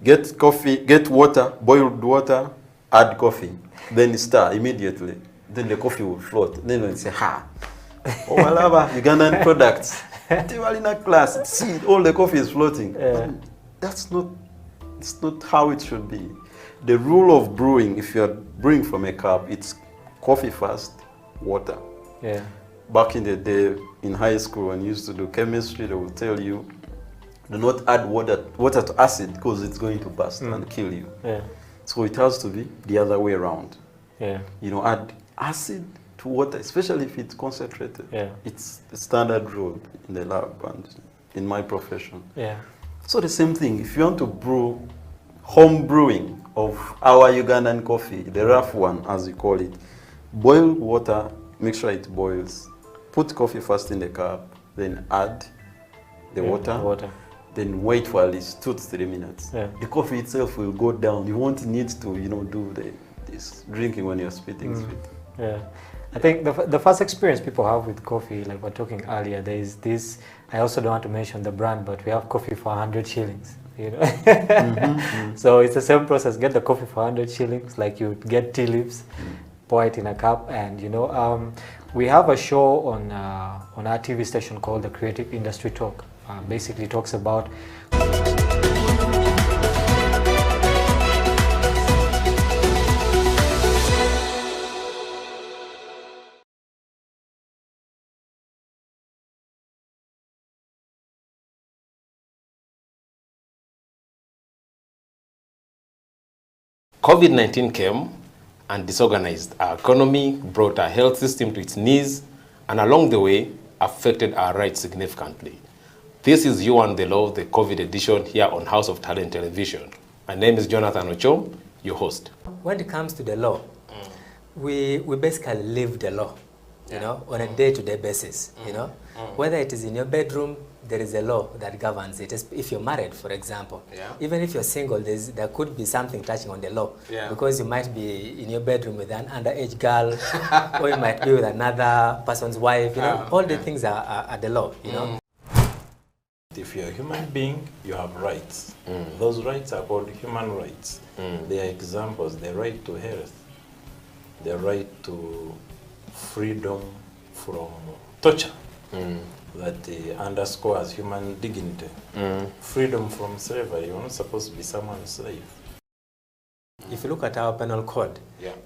Get coffee, get water, boiled water, add coffee, then stir immediately. Then the coffee will float. Then you say, ha. Oh, Malava, Ugandan products. Tivalina class, see, all the coffee is floating. It's not how it should be. The rule of brewing, if you're brewing from a cup, it's coffee first, water. Yeah. Back in the day, in high school, when you used to do chemistry, they will tell you, do not add water to acid because it's going to burst and kill you. Yeah. So it has to be the other way around. Yeah. You know, add acid to water, especially if it's concentrated. Yeah. It's the standard rule in the lab and in my profession. Yeah. So the same thing, if you want to brew home brewing of our Ugandan coffee, the rough one as you call it, boil water, make sure it boils. Put coffee first in the cup, then add the water. Then wait for at least 2 to 3 minutes. Yeah. The coffee itself will go down. You won't need to, do this drinking when you're spitting. Yeah. I think the first experience people have with coffee, like we're talking earlier, there is this, I also don't want to mention the brand, but we have coffee for 100 shillings. So it's the same process. Get the coffee for 100 shillings, like you get tea leaves, pour it in a cup, and we have a show on our TV station called the Creative Industry Talk. Basically talks about COVID-19 came and disorganized our economy, brought our health system to its knees, and along the way, affected our rights significantly. This is You and the Law, the COVID edition here on House of Talent Television. My name is Jonathan Ocho, your host. When it comes to the law, we basically live the law, on a day-to-day basis, Whether it is in your bedroom, there is a law that governs it. If you're married, for example, even if you're single, there could be something touching on the law, because you might be in your bedroom with an underage girl, or you might be with another person's wife. All the things are the law. If you're a human being, you have rights. Those rights are called human rights. They are examples: the right to health, the right to freedom from torture. That underscores human dignity. Freedom from slavery. You're not supposed to be someone's slave. If you look at our penal code,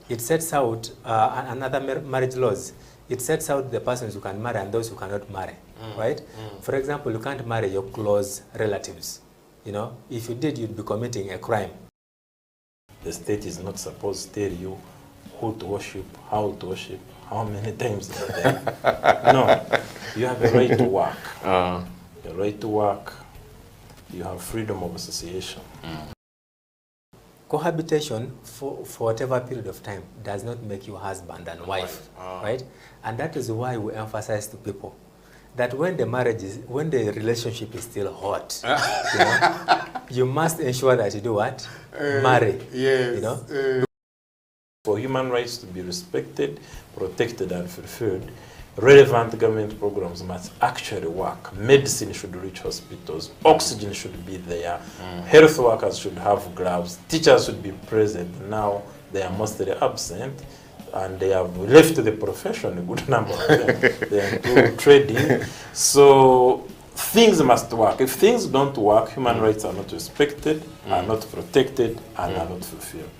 it sets out another marriage laws. It sets out the persons who can marry and those who cannot marry, right? For example, you can't marry your close relatives. If you did, you'd be committing a crime. The state is not supposed to tell you who to worship, how to worship, how many times a day. No, you have a right to work. Your right to work, you have freedom of association. Cohabitation for whatever period of time does not make you husband and wife, right? And that is why we emphasize to people that when the relationship is still hot, you must ensure that you do what? Marry. Yes. For human rights to be respected, protected, and fulfilled, relevant government programs must actually work. Medicine should reach hospitals, oxygen should be there, health workers should have gloves, teachers should be present. Now they are mostly absent, and they have left the profession, a good number of them. They are into trading. So things must work. If things don't work, human rights are not respected, are not protected, and are not fulfilled.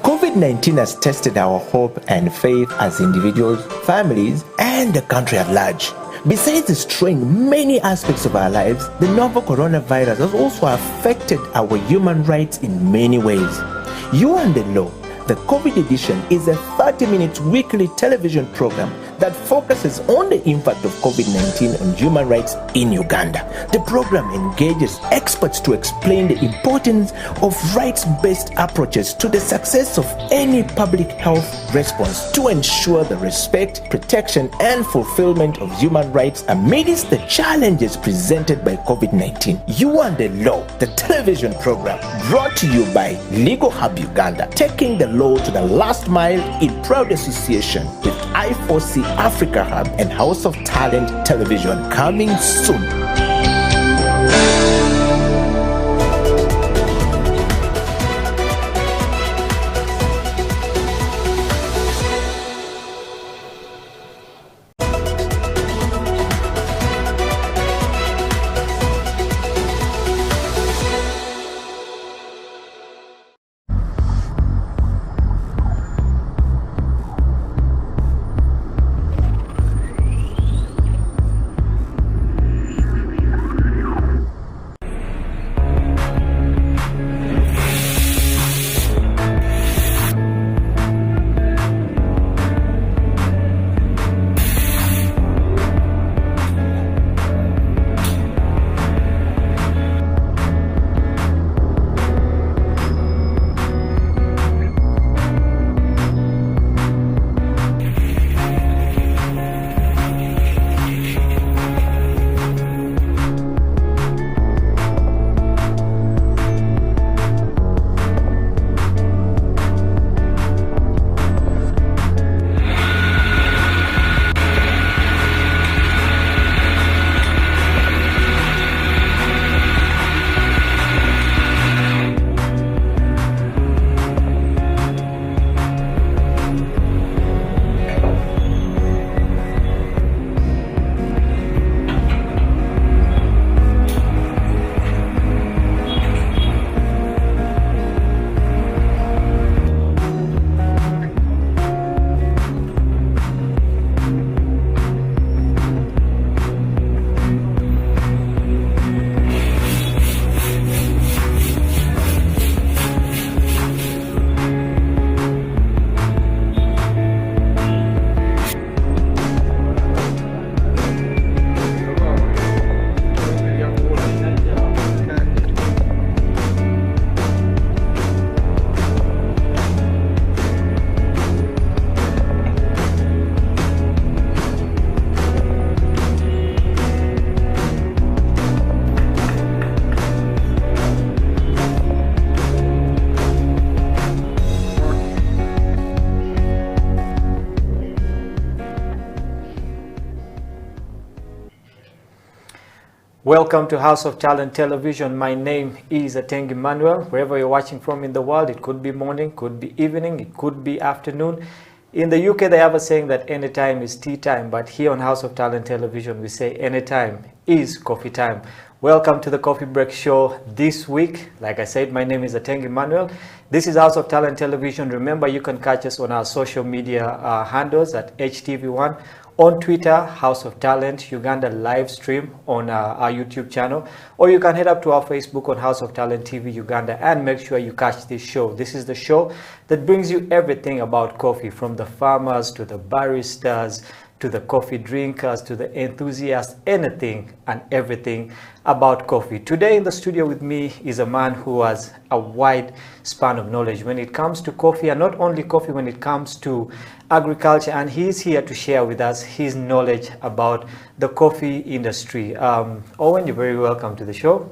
COVID-19 has tested our hope and faith as individuals, families, and the country at large. Besides destroying many aspects of our lives, the novel coronavirus has also affected our human rights in many ways. You and the Law, the COVID edition, is a 30-minute weekly television program that focuses on the impact of COVID-19 on human rights in Uganda. The program engages experts to explain the importance of rights-based approaches to the success of any public health response to ensure the respect, protection, and fulfillment of human rights amidst the challenges presented by COVID-19. You and the Law, the television program, brought to you by Legal Hub Uganda, taking the law to the last mile in proud association with I4C Africa Hub and House of Talent Television, coming soon. Welcome to House of Talent Television. My name is Atengi Manuel. Wherever you're watching from in the world, it could be morning, could be evening, it could be afternoon. In the UK, they have a saying that any time is tea time, but here on House of Talent Television, we say any time is coffee time. Welcome to the Coffee Break Show this week. Like I said, my name is Atengi Manuel. This is House of Talent Television. Remember, you can catch us on our social media handles at HTV1. On Twitter, House of Talent Uganda live stream on our YouTube channel, or you can head up to our Facebook on House of Talent TV Uganda and make sure you catch this show. This is the show that brings you everything about coffee, from the farmers to the baristas to the coffee drinkers to the enthusiasts, anything and everything about coffee. Today in the studio with me is a man who has a wide span of knowledge when it comes to coffee, and not only coffee, when it comes to agriculture, and he's here to share with us his knowledge about the coffee industry. Owen, you're very welcome to the show.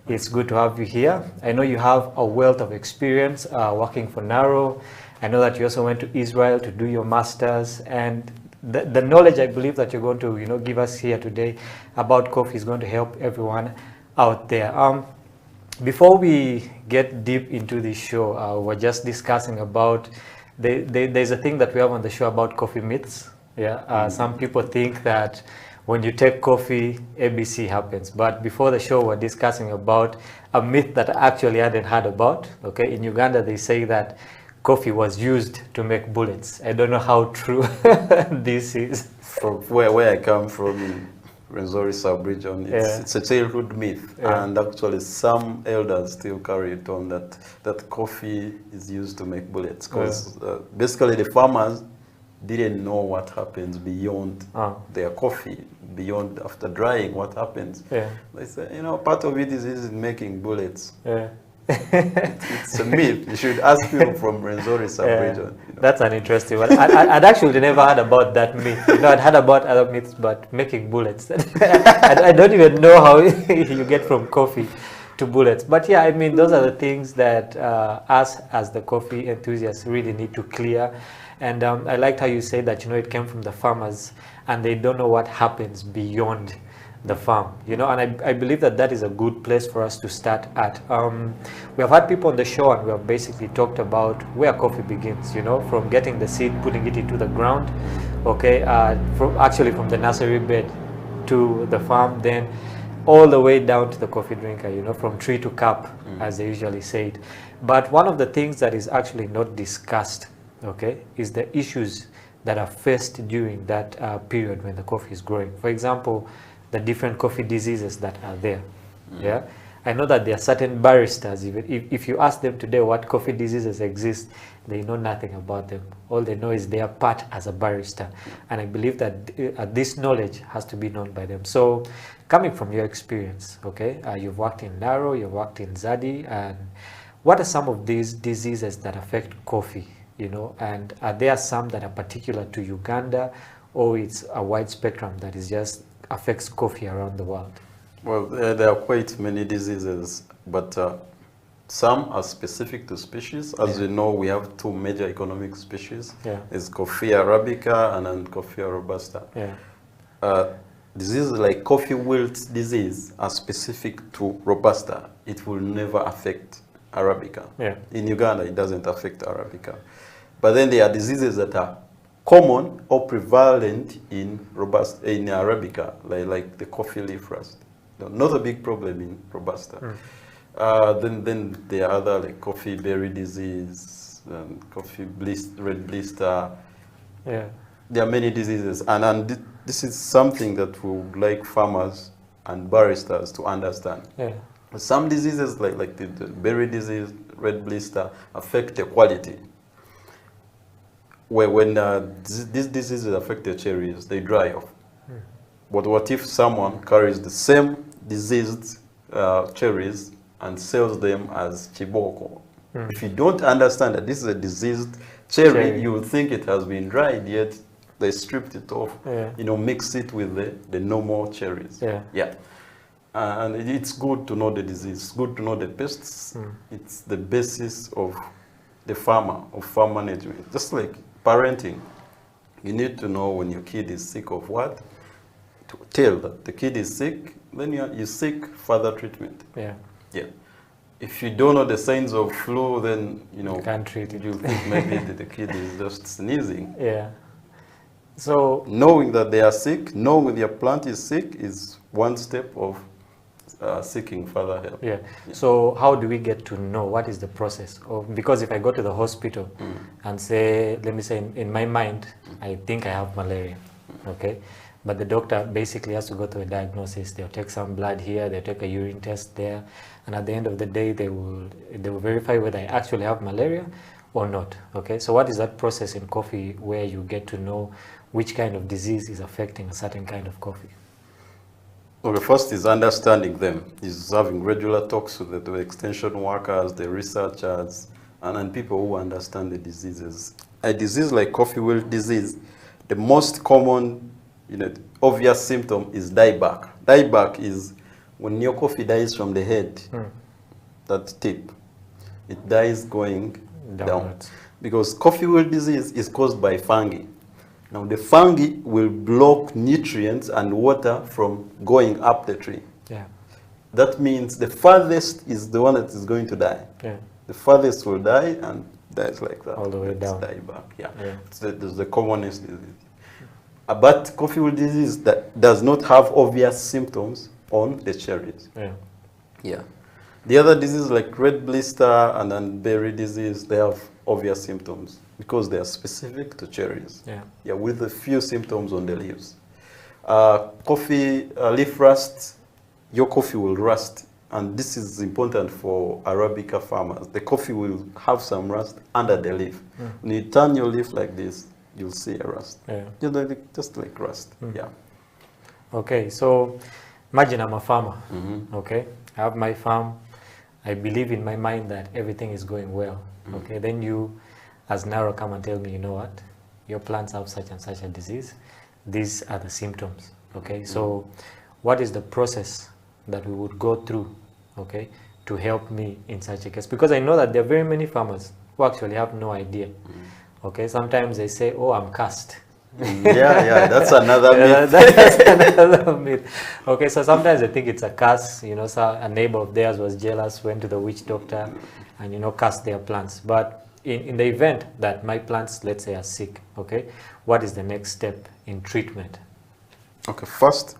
It's good to have you here. I know you have a wealth of experience working for Naro. I know that you also went to Israel to do your master's, and the knowledge I believe that you're going to give us here today about coffee is going to help everyone out there. Before we get deep into this show, we're just discussing about there's a thing that we have on the show about coffee myths. Some people think that when you take coffee, ABC happens. But before the show, we're discussing about a myth that I actually hadn't heard about. Okay, in Uganda, they say that coffee was used to make bullets. I don't know how true this is. From where I come from, in Rwenzori sub-region, it's a childhood myth, and actually some elders still carry it on that coffee is used to make bullets, because basically the farmers didn't know what happens beyond their coffee, beyond after drying, what happens. They say, part of it is in making bullets. It's a myth. You should ask people from Rwenzori sub-region. That's an interesting one. I'd actually never heard about that myth. I'd heard about other myths, but making bullets. I don't even know how you get from coffee to bullets. But yeah, I mean, those are the things that us as the coffee enthusiasts really need to clear. And I liked how you said that, it came from the farmers and they don't know what happens beyond the farm, and I believe that is a good place for us to start at. We have had people on the show and we have basically talked about where coffee begins, from getting the seed, putting it into the ground, from the nursery bed to the farm, then all the way down to the coffee drinker, from tree to cup, as they usually say it. But one of the things that is actually not discussed, is the issues that are faced during that period when the coffee is growing. For example, the different coffee diseases that are there. I know that there are certain baristas, even if you ask them today what coffee diseases exist, they know nothing about them. All they know is their part as a barista, and I believe that this knowledge has to be known by them. So coming from your experience, you've worked in Naro, you've worked in Zadi, and what are some of these diseases that affect coffee, and are there some that are particular to Uganda, or it's a wide spectrum that is just affects coffee around the world? Well, there are quite many diseases, but some are specific to species. As you know, we have two major economic species. There's Coffea arabica and then Coffea robusta. Diseases like coffee wilt disease are specific to robusta. It will never affect arabica. In Uganda, it doesn't affect arabica. But then there are diseases that are common or prevalent in arabica, like the coffee leaf rust. Not a big problem in robusta. Then there are other like coffee berry disease, coffee red blister. There are many diseases, and this is something that we would like farmers and baristas to understand. Some diseases like the berry disease, red blister, affect the quality. When these diseases affect the cherries, they dry off. But what if someone carries the same diseased cherries and sells them as chiboko? If you don't understand that this is a diseased cherry, you will think it has been dried, yet they stripped it off, mixed it with the normal cherries. And it's good to know the disease, it's good to know the pests. It's the basis of the farmer, of farm management. Just like parenting, you need to know when your kid is sick of what, to tell that the kid is sick, then you seek further treatment. Yeah. Yeah. If you don't know the signs of flu, then You can't treat it. you think maybe the kid is just sneezing. Yeah. So Knowing that they are sick, knowing their plant is sick, is one step of seeking further help. yeah. So how do we get to know what is the process of, because if I go to the hospital and say, let me say in my mind, I think I have malaria, okay? But the doctor basically has to go through a diagnosis. They'll take some blood here, they'll take a urine test there, and at the end of the day, they will verify whether I actually have malaria or not, okay? So what is that process in coffee where you get to know which kind of disease is affecting a certain kind of coffee? Okay, first is understanding them, is having regular talks with the extension workers, the researchers, and people who understand the diseases. A disease like coffee wilt disease, the most common, obvious symptom is dieback. Dieback is when your coffee dies from the head, that tip, it dies going down. Downwards. Because coffee wilt disease is caused by fungi. Now the fungi will block nutrients and water from going up the tree. Yeah. That means the farthest is the one that is going to die. Yeah. The farthest will die and dies like that. All the way down. Dieback. Yeah. Yeah. It's the commonest disease. But coffee wilt disease that does not have obvious symptoms on the cherries. Yeah. Yeah. The other diseases like red blister and then berry disease, they have obvious symptoms because they are specific to cherries. Yeah. Yeah, with a few symptoms on the leaves. Coffee leaf rust, your coffee will rust, and this is important for Arabica farmers. The coffee will have some rust under the leaf. When you turn your leaf like this, you'll see a rust. Yeah. Just like rust. Yeah. Okay, so imagine I'm a farmer, okay? I have my farm. I believe in my mind that everything is going well, okay? Then you, as Naro, come and tell me, you know what? Your plants have such and such a disease. These are the symptoms, okay? So what is the process that we would go through, okay, to help me in such a case? Because I know that there are very many farmers who actually have no idea, okay? Sometimes they say, oh, I'm cursed. Yeah, that's another myth. That's another myth. Okay, so sometimes I think it's a curse. So a neighbor of theirs was jealous, went to the witch doctor, and cursed their plants. But in the event that my plants, let's say, are sick, okay, what is the next step in treatment? Okay, first,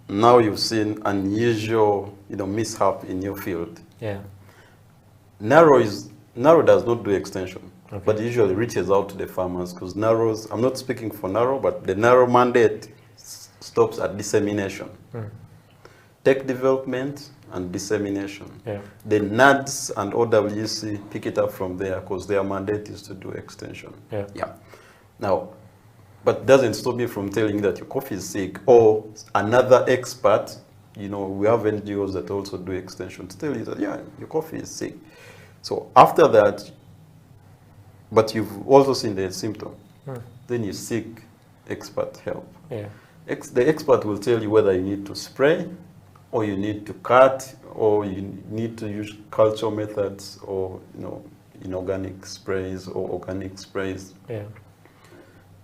now you've seen unusual, mishap in your field. Yeah. Narrow does not do extension. Okay. But usually reaches out to the farmers because narrows, I'm not speaking for narrow, but the narrow mandate stops at dissemination. Tech development and dissemination. Yeah. The NADS and OWC pick it up from there because their mandate is to do extension. Yeah. Now, but doesn't stop me from telling you that your coffee is sick or another expert, we have NGOs that also do extension to tell you that, yeah, your coffee is sick. So after that, but you've also seen the symptom. Then you seek expert help. Yeah. The expert will tell you whether you need to spray, or you need to cut, or you need to use culture methods, or inorganic sprays or organic sprays. Yeah.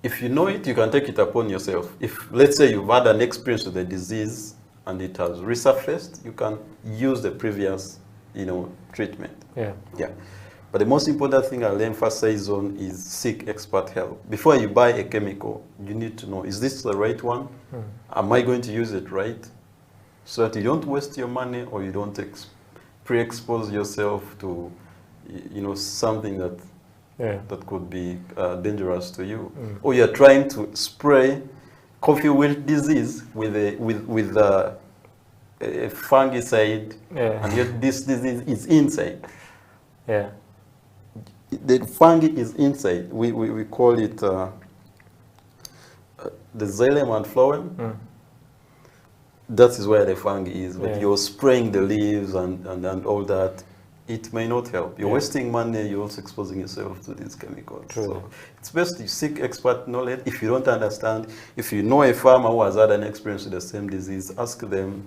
If you know it, you can take it upon yourself. If, let's say, you've had an experience with the disease and it has resurfaced, you can use the previous, treatment. Yeah. Yeah. But the most important thing I'll emphasize on is seek expert help. Before you buy a chemical, you need to know, is this the right one? Am I going to use it right? So that you don't waste your money or you don't pre-expose yourself to, something that could be dangerous to you. Or you're trying to spray coffee wilt disease with a fungicide, and yet this disease is inside. Yeah. The fungi is inside. We call it the xylem and phloem. That is where the fungi is. But you're spraying the leaves and all that. It may not help. You're wasting money. You're also exposing yourself to these chemicals. True. So it's best you seek expert knowledge. If you don't understand, if you know a farmer who has had an experience with the same disease, ask them.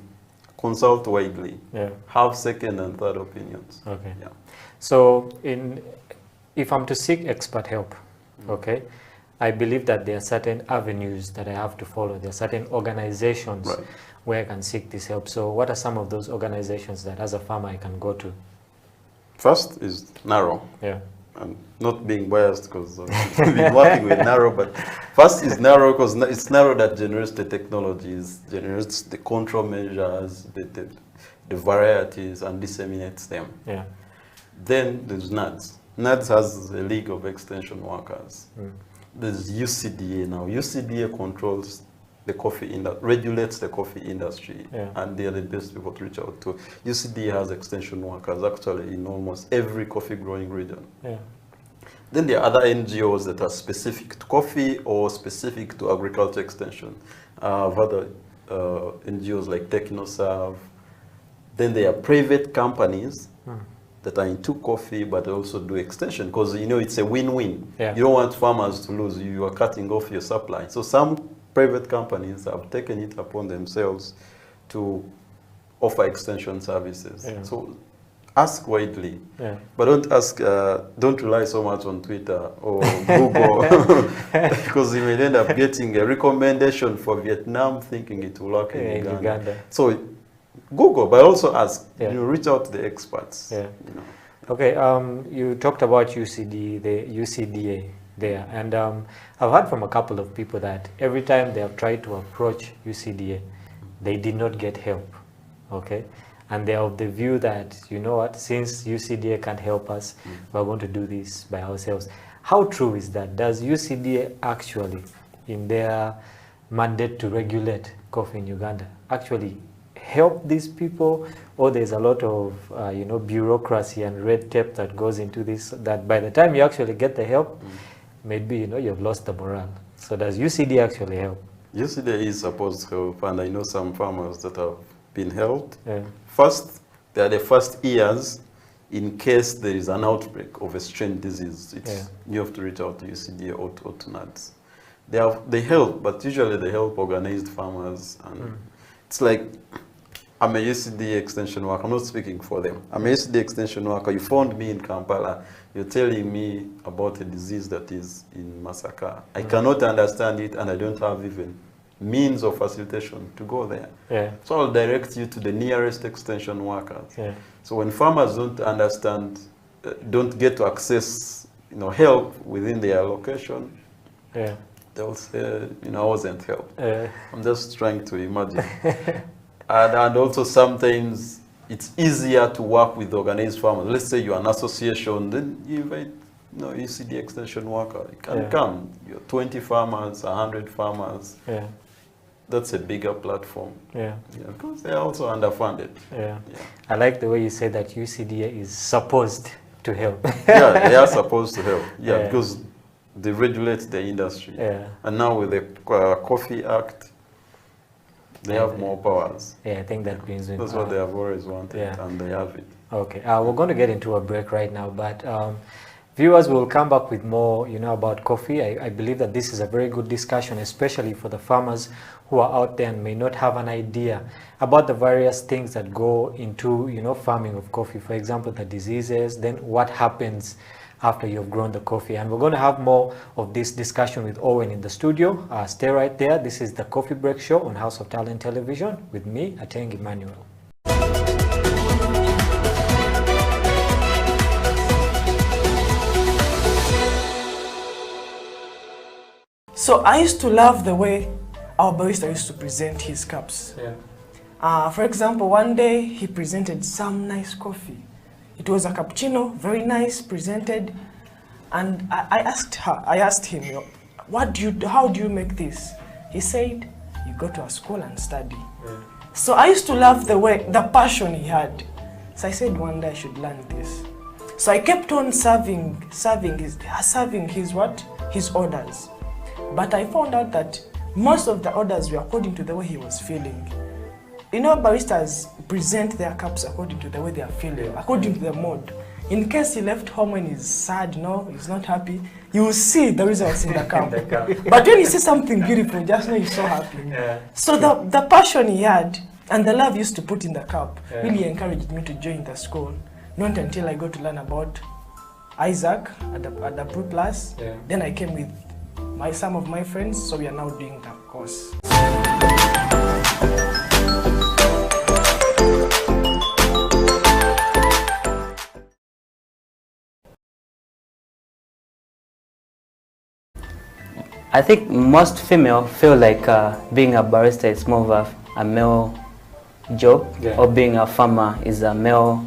Consult widely. Yeah. Have second and third opinions. Okay. Yeah. So if I'm to seek expert help, okay, I believe that there are certain avenues that I have to follow. There are certain organizations Right. where I can seek this help. So what are some of those organizations that as a farmer I can go to? First is narrow. Yeah. I'm not being biased because I've been working with narrow, but first is narrow because it's narrow that generates the technologies, generates the control measures, the varieties, and disseminates them. Yeah. Then there's NADS. NADS has a League of Extension Workers. There's UCDA now. UCDA controls the coffee industry, regulates the coffee industry, Yeah. and they're the best people to reach out to. UCDA has extension workers actually in almost every coffee growing region. Yeah. Then there are other NGOs that are specific to coffee or specific to agriculture extension. Other NGOs like TechnoServe. Then there are private companies that are into coffee but also do extension because you know it's a win-win. Yeah. You don't want farmers to lose. You are cutting off your supply. So some private companies have taken it upon themselves to offer extension services. Yeah. So ask widely, Yeah. but don't rely so much on Twitter or Google because you may end up getting a recommendation for Vietnam thinking it will work in Uganda. So Google, but also ask, Yeah. reach out to the experts. Yeah. You know. Okay, you talked about the UCDA there, and I've heard from a couple of people that every time they have tried to approach UCDA, they did not get help, okay? And they're of the view that, you know what, since UCDA can't help us, we're going to do this by ourselves. How true is that? Does UCDA actually, in their mandate to regulate coffee in Uganda, actually help these people, or there's a lot of bureaucracy and red tape that goes into this, that by the time you actually get the help, maybe you've lost the morale? So does UCD actually help? UCDA is supposed to help, and I know some farmers that have been helped. Yeah. First, they are the first years in case there is an outbreak of a strange disease. You have to reach out to UCDA or to NADS. They help, but usually they help organized farmers. And it's like, I'm a UCDA extension worker. I'm not speaking for them. I'm a UCDA extension worker. You found me in Kampala. You're telling me about a disease that is in Masaka. I cannot understand it, and I don't have even means of facilitation to go there. Yeah. So I'll direct you to the nearest extension workers. Yeah. So when farmers don't understand, don't get to access, help within their location, Yeah. they'll say, I wasn't helped. I'm just trying to imagine. And also sometimes it's easier to work with organized farmers. Let's say you're an association, then you invite, you see the extension worker. You can come. You're 20 farmers, 100 farmers. Yeah. That's a bigger platform. Yeah. Because they're also underfunded. Yeah. I like the way you say that UCDA is supposed to help. Yeah, they are supposed to help. Yeah. Because they regulate the industry. Yeah. And now with the Coffee Act, they have more powers. Yeah, I think that brings me. That's what they have always wanted, Yeah. and they have it. Okay, we're going to get into a break right now, but viewers will come back with more, about coffee. I believe that this is a very good discussion, especially for the farmers who are out there and may not have an idea about the various things that go into, farming of coffee. For example, the diseases, then what happens after you've grown the coffee. And we're going to have more of this discussion with Owen in the studio. Stay right there. This is the Coffee Break Show on House of Talent Television with me, Ateng Emmanuel. So I used to love the way our barista used to present his cups. Yeah. For example, one day he presented some nice coffee. It was a cappuccino, very nice, presented. And I asked him, how do you make this? He said, you go to a school and study. Yeah. So I used to love the passion he had. So I said one day I should learn this. So I kept on serving his orders. But I found out that most of the orders were according to the way he was feeling. Baristas present their cups according to the way they are feeling, according to the mood. In case he left home when he's sad, he's not happy, you will see the results in the cup. But when you see something beautiful, just know he's so happy. Yeah. So the passion he had and the love he used to put in the cup really encouraged me to join the school. Not until I got to learn about Isaac at the Pro Plus. Yeah. Then I came with some of my friends, so we are now doing that course. I think most female feel like being a barista is more of a male job, or being a farmer is a male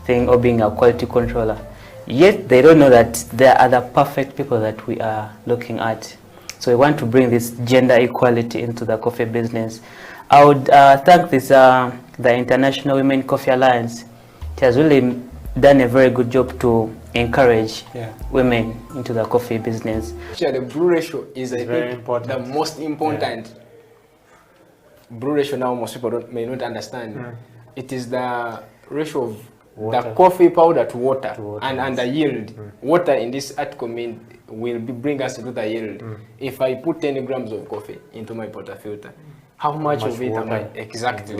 thing, or being a quality controller. Yet they don't know that there are other perfect people that we are looking at. So we want to bring this gender equality into the coffee business. I would thank this the International Women Coffee Alliance. It has really done a very good job to encourage women into the coffee business. The brew ratio is very important. The most important. Brew ratio now most people may not understand. It is the ratio of the coffee powder to water, and the yield. Water in this article will bring us to the yield. If I put 10 grams of coffee into my portafilter, how much of it am I exactly?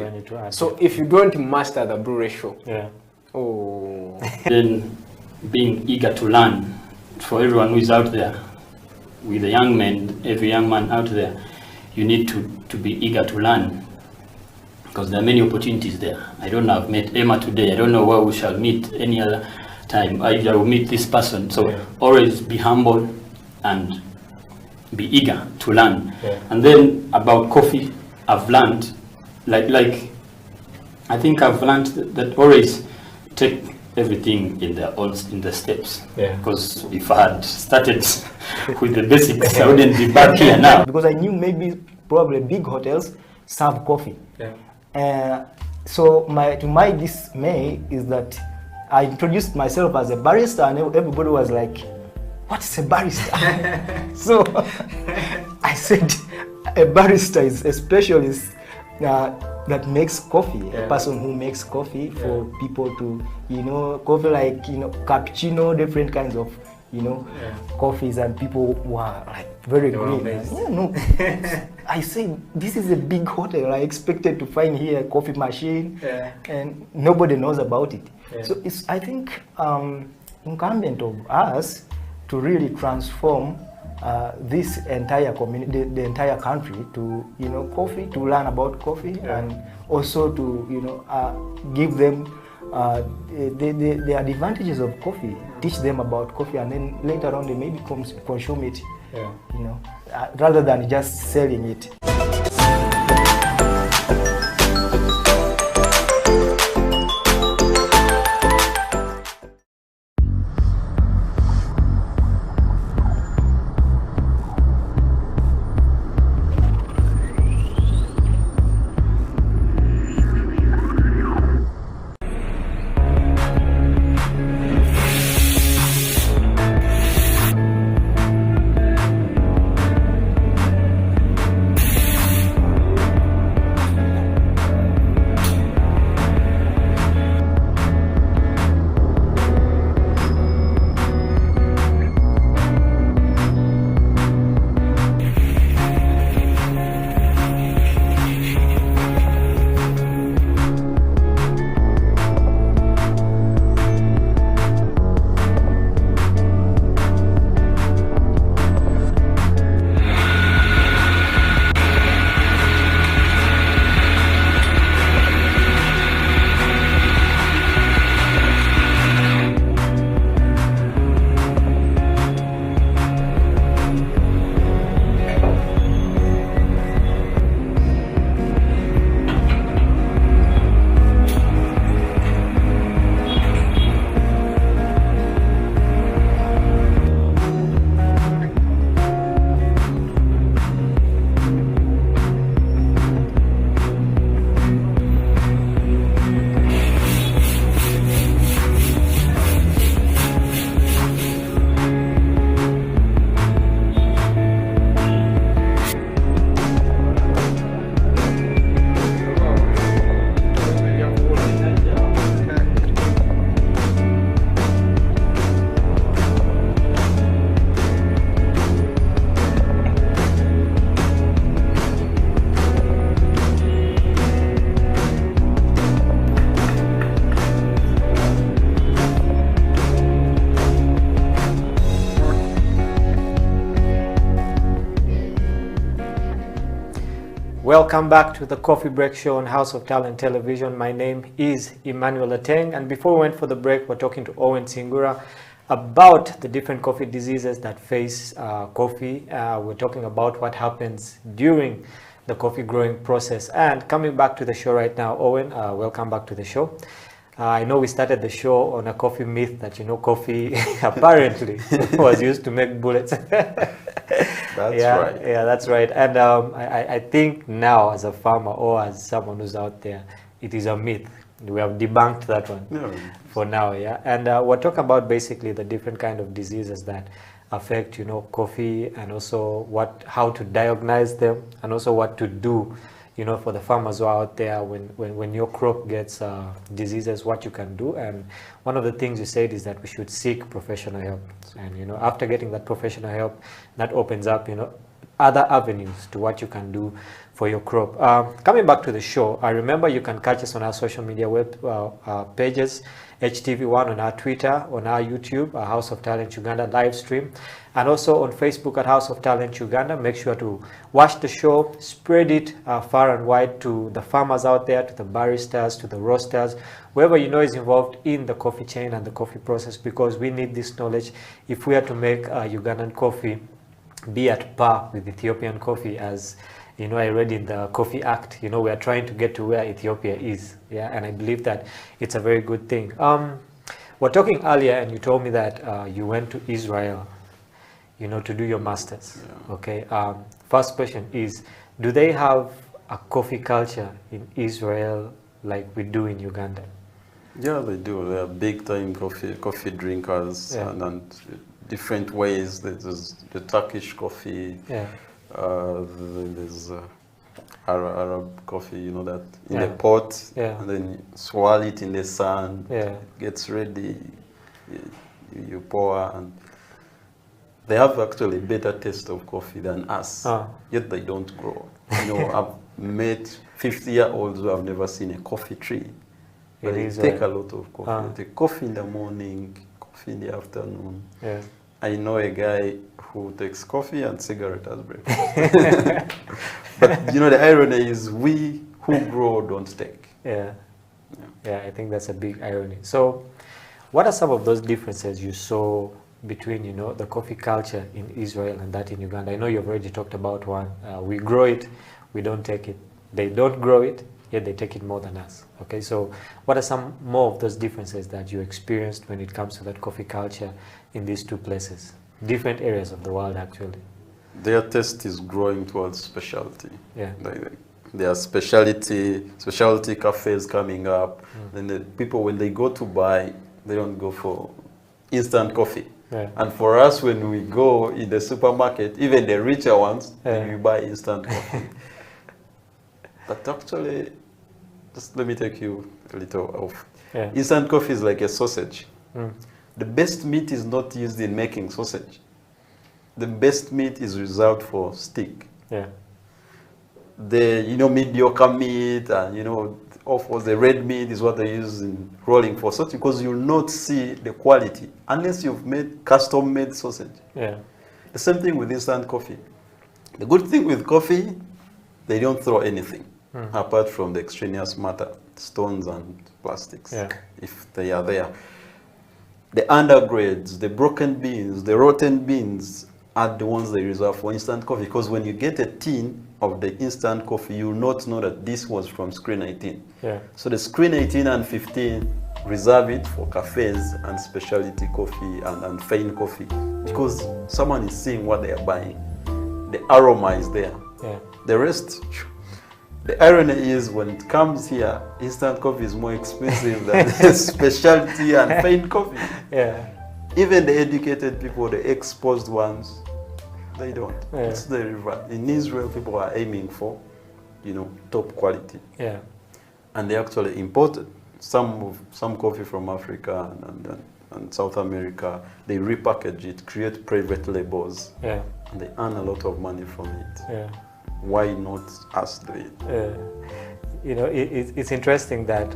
So if you don't master the brew ratio, then being eager to learn, for everyone who is out there, with the young men, every young man out there, you need to be eager to learn, because there are many opportunities there. I don't know, I've met Emma today, I don't know where we shall meet any other time. I will meet this person, so always be humble and be eager to learn. And then about coffee, I've learned, like I think I've learned that always take everything in the steps, because if I had started with the basics, I wouldn't be back here now. Because I knew maybe probably big hotels serve coffee. So to my dismay is that I introduced myself as a barista, and everybody was like, "What's a barista?" So I said, a barista is a specialist that makes coffee, a person who makes coffee for people to, coffee like, cappuccino, different kinds of, coffees, and people were like very great. I said, this is a big hotel. I expected to find here a coffee machine, and nobody knows about it. So it's, I think, incumbent of us to really transform this entire community, the entire country, to coffee, to learn about coffee, and also to give them the advantages of coffee, teach them about coffee, and then later on they maybe consume it, rather than just selling it. Welcome back to the Coffee Break Show on House of Talent Television. My name is Emmanuel Ateng, and before we went for the break, we're talking to Owen Singura about the different coffee diseases that face coffee. We're talking about what happens during the coffee growing process. And coming back to the show right now, Owen, welcome back to the show. I know we started the show on a coffee myth that, coffee apparently was used to make bullets. That's right. Yeah, that's right. And I think now, as a farmer or as someone who's out there, it is a myth. We have debunked that one for now, yeah. And we're talking about basically the different kind of diseases that affect, coffee, and also how to diagnose them, and also what to do, for the farmers who are out there when your crop gets diseases, what you can do. And one of the things you said is that we should seek professional help. And, after getting that professional help, that opens up, other avenues to what you can do for your crop. Coming back to the show, I remember you can catch us on our social media pages, HTV1 on our Twitter, on our YouTube, our House of Talent Uganda live stream, and also on Facebook at House of Talent Uganda. Make sure to watch the show, spread it far and wide to the farmers out there, to the baristas, to the roasters, whoever is involved in the coffee chain and the coffee process, because we need this knowledge if we are to make Ugandan coffee be at par with Ethiopian coffee. As I read in the Coffee Act, we are trying to get to where Ethiopia is. Yeah, and I believe that it's a very good thing. We're talking earlier, and you told me that you went to Israel, to do your masters. Yeah. Okay. First question is, do they have a coffee culture in Israel like we do in Uganda? Yeah, they do. They are big time coffee drinkers, and different ways. There's the Turkish coffee. Yeah. There's Arab coffee, that in the pot, and then you swirl it in the sun. It gets ready. You pour, and they have actually better taste of coffee than us. Yet they don't grow. I've met 50-year-olds who have never seen a coffee tree. But they take a lot of coffee. They take coffee in the morning, coffee in the afternoon. Yeah. I know a guy who takes coffee and cigarette as breakfast. But the irony is, we who grow don't take. Yeah, I think that's a big irony. So what are some of those differences you saw between the coffee culture in Israel and that in Uganda? I know you've already talked about one. We grow it, we don't take it. They don't grow it, yet they take it more than us. Okay, so what are some more of those differences that you experienced when it comes to that coffee culture in these two places? Different areas of the world, actually. Their taste is growing towards specialty. Yeah. There are specialty cafes coming up. Then the people, when they go to buy, they don't go for instant coffee. Yeah. And for us, when we go in the supermarket, even the richer ones, we buy instant coffee. But actually, just let me take you a little off. Yeah. Instant coffee is like a sausage. The best meat is not used in making sausage. The best meat is reserved for steak. Yeah. The mediocre meat and of the red meat is what they use in rolling for sausage, because you'll not see the quality unless you've made custom-made sausage. Yeah. The same thing with instant coffee. The good thing with coffee, they don't throw anything apart from the extraneous matter, stones and plastics, if they are there. The undergrades, the broken beans, the rotten beans are the ones they reserve for instant coffee, because when you get a tin of the instant coffee, you will not know that this was from screen 18. Yeah. So the screen 18 and 15 reserve it for cafes and specialty coffee and fine coffee, because someone is seeing what they are buying. The aroma is there. Yeah. The rest, the irony is, when it comes here, instant coffee is more expensive than specialty and fine coffee. Yeah. Even the educated people, the exposed ones, they don't. Yeah. It's the reverse. In Israel, people are aiming for, top quality. Yeah. And they actually imported some coffee from Africa and South America. They repackage it, create private labels, and they earn a lot of money from it. Yeah. Why not us do it? It's interesting that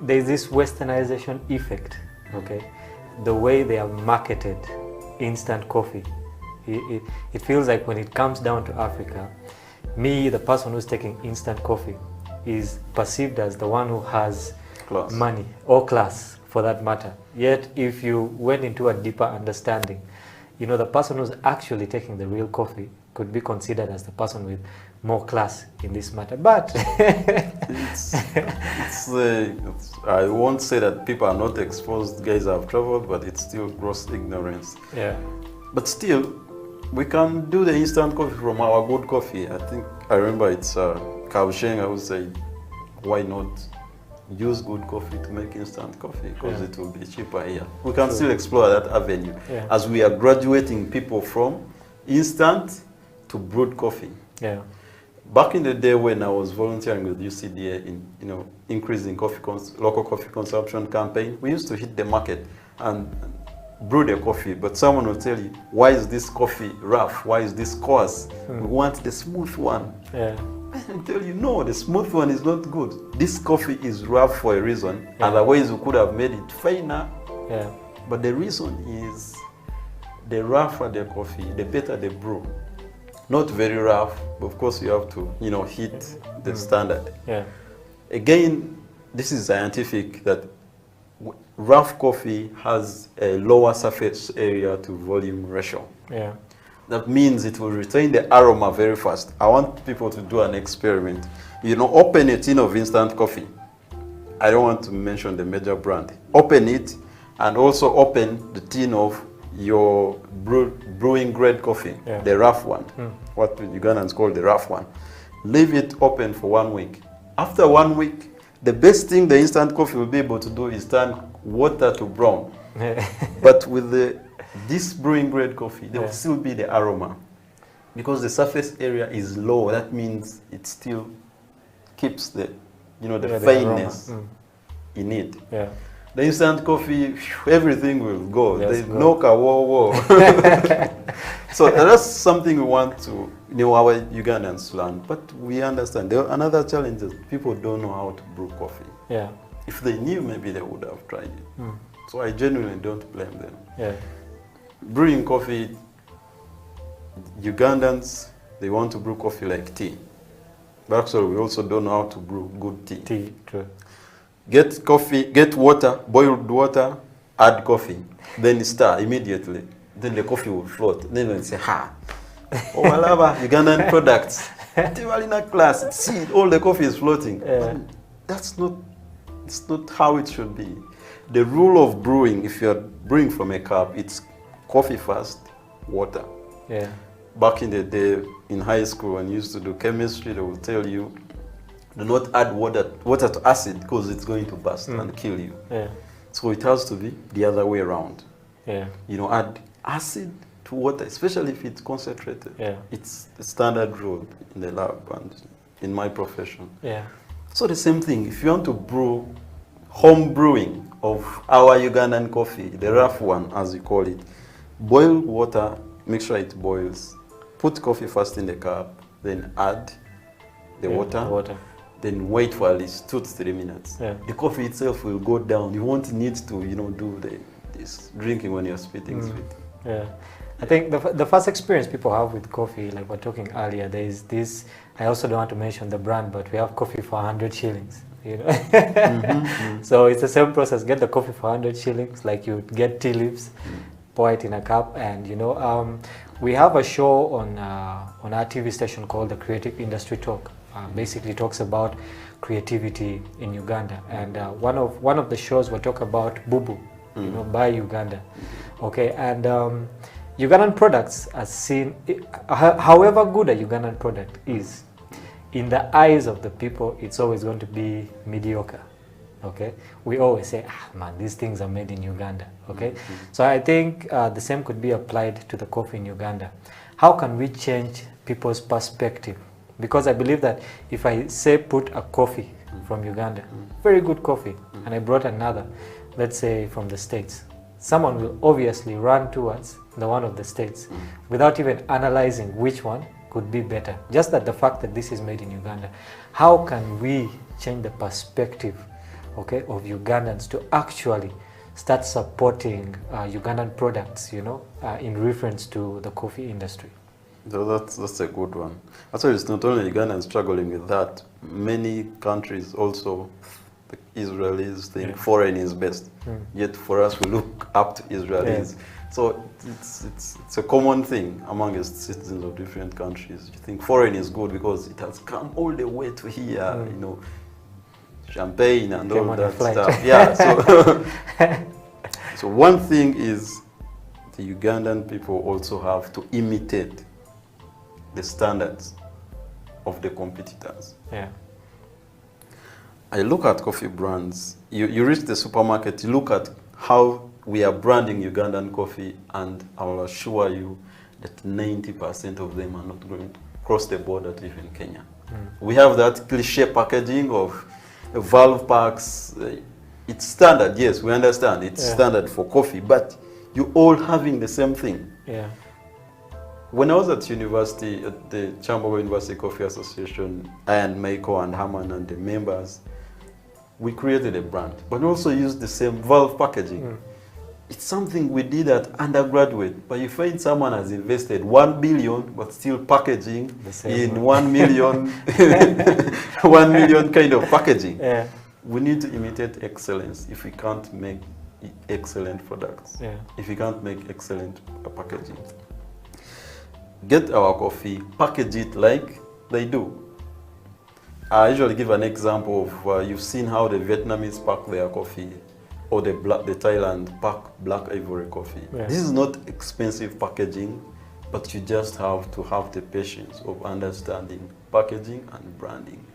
there's this westernization effect. Okay, the way they have marketed instant coffee, it feels like when it comes down to Africa, me, the person who's taking instant coffee, is perceived as the one who has money or class for that matter. Yet if you went into a deeper understanding, you know, the person who's actually taking the real coffee could be considered as the person with more class in this matter. But I won't say that people are not exposed, guys have traveled, but it's still gross ignorance. Yeah. But still, we can do the instant coffee from our good coffee. I remember it's Kausheng, I would say, why not use good coffee to make instant coffee, because it will be cheaper here. We can still explore that avenue as we are graduating people from instant to brewed coffee. Yeah. Back in the day when I was volunteering with UCDA in, you know, increasing local coffee consumption campaign, we used to hit the market and brew the coffee, but someone will tell you, why is this coffee rough? Why is this coarse? We want the smooth one. Yeah. I tell you, no, the smooth one is not good. This coffee is rough for a reason. Otherwise, we could have made it finer. Yeah. But the reason is, the rougher the coffee, the better the brew. Not very rough, but of course you have to, you know, hit the standard. Yeah. Again, this is scientific that rough coffee has a lower surface area to volume ratio. Yeah. That means it will retain the aroma very fast. I want people to do an experiment. You know, open a tin of instant coffee. I don't want to mention the major brand. Open it and also open the tin of your brewing grade coffee, the rough one, what Ugandans call the rough one. Leave it open for 1 week. After 1 week, the best thing the instant coffee will be able to do is turn water to brown. But with this brewing grade coffee, there will still be the aroma. Because the surface area is low, that means it still keeps the, you know, the faintness in it. Yeah. The instant coffee, everything will go. There's no whoa. So that's something we want to, you know, our Ugandans learn. But we understand. Another challenge is people don't know how to brew coffee. Yeah. If they knew, maybe they would have tried it. So I genuinely don't blame them. Yeah. Brewing coffee, Ugandans, they want to brew coffee like tea. But actually, we also don't know how to brew good tea. Tea, true. Get coffee, get water, boiled water, add coffee, then stir immediately. Then the coffee will float. Then we'll say, ha. Oh, Malava, Ugandan products. Tivalina class, see, all the coffee is floating. That's not, it's not how it should be. The rule of brewing, if you're brewing from a cup, it's coffee first, water. Yeah. Back in the day, in high school, when you used to do chemistry, they will tell you, do not add water to acid because it's going to burst and kill you. Yeah. So it has to be the other way around. Yeah. You know, add acid to water, especially if it's concentrated. Yeah. It's the standard rule in the lab and in my profession. Yeah. So the same thing, if you want to brew home brewing of our Ugandan coffee, the rough one as you call it, boil water, make sure it boils. Put coffee first in the cup, then add the water. Then wait for at least 2 to 3 minutes. Yeah. The coffee itself will go down. You won't need to, you know, do this drinking when you're spitting sweet. Yeah. I think the first experience people have with coffee, like we're talking earlier, there is this, I also don't want to mention the brand, but we have coffee for 100 shillings. You know? So it's the same process. Get the coffee for 100 shillings, like you get tea leaves, pour it in a cup, and you know, we have a show on our TV station called the Creative Industry Talk. Basically talks about creativity in Uganda, and one of the shows will talk about Bubu, you know, by Uganda. Okay, and Ugandan products are seen, however good a Ugandan product is, in the eyes of the people, it's always going to be mediocre. Okay, we always say, man, these things are made in Uganda. Okay, so I think the same could be applied to the coffee in Uganda. How can we change people's perspective? Because I believe that if I say put a coffee from Uganda, very good coffee, and I brought another, let's say from the States, someone will obviously run towards the one of the States without even analyzing which one could be better. Just that the fact that this is made in Uganda. How can we change the perspective, okay, of Ugandans to actually start supporting Ugandan products, you know, in reference to the coffee industry? So that's a good one. Actually, it's not only Ugandans struggling with that. Many countries also, the Israelis think foreign is best. Yet for us, we look up to Israelis. So it's a common thing amongst citizens of different countries. You think foreign is good because it has come all the way to here, you know, champagne and all that stuff. Yeah. So, so one thing is the Ugandan people also have to imitate the standards of the competitors. Yeah. I look at coffee brands. You reach the supermarket, you look at how we are branding Ugandan coffee, and I will assure you that 90% of them are not going to cross the border to even Kenya. We have that cliche packaging of valve packs. It's standard, yes, we understand. It's standard for coffee, but you all having the same thing. Yeah. When I was at university, at the Chamberlain University Coffee Association, I and Michael and Herman and the members, we created a brand, but also used the same valve packaging. It's something we did at undergraduate, but you find someone has invested 1 billion, but still packaging in 1 million, 1 million kind of packaging. Yeah. We need to imitate excellence if we can't make excellent products, if we can't make excellent packaging. Get our coffee, package it like they do. I usually give an example of, you've seen how the Vietnamese pack their coffee, or the Thailand pack black ivory coffee. This is not expensive packaging, but you just have to have the patience of understanding packaging and branding.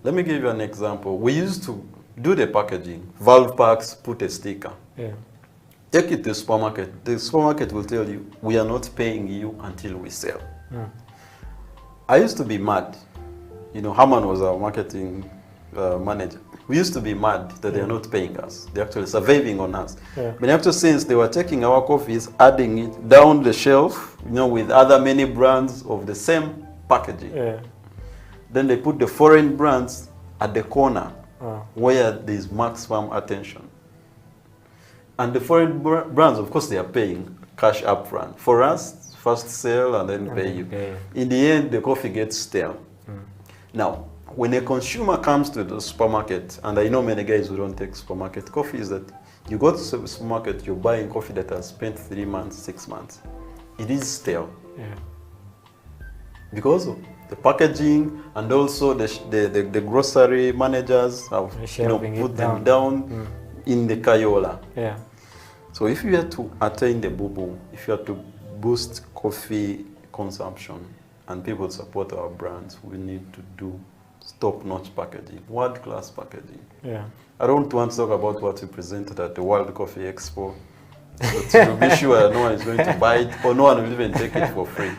Let me give you an example. We used to do the packaging, valve packs, put a sticker. Take it to the supermarket. The supermarket will tell you, we are not paying you until we sell. I used to be mad. You know, Herman was our marketing manager. We used to be mad that they are not paying us. They're actually surviving on us. But after since they were taking our coffees, adding it down the shelf, you know, with other many brands of the same packaging. Then they put the foreign brands at the corner where there's maximum attention. And the foreign brands, of course, they are paying cash upfront. For us, first sell and then pay you. In the end, the coffee gets stale. Now, when a consumer comes to the supermarket, and I know many guys who don't take supermarket coffee, is that you go to the supermarket, you're buying coffee that has spent 3 months, 6 months. It is stale. Because of the packaging, and also the grocery managers have put them down in the Kayola. So if you have to attain the boo-boo, if you have to boost coffee consumption and people support our brands, we need to do top-notch packaging, world-class packaging. I don't want to talk about what we presented at the World Coffee Expo. But to be sure no one is going to buy it, or no one will even take it for free.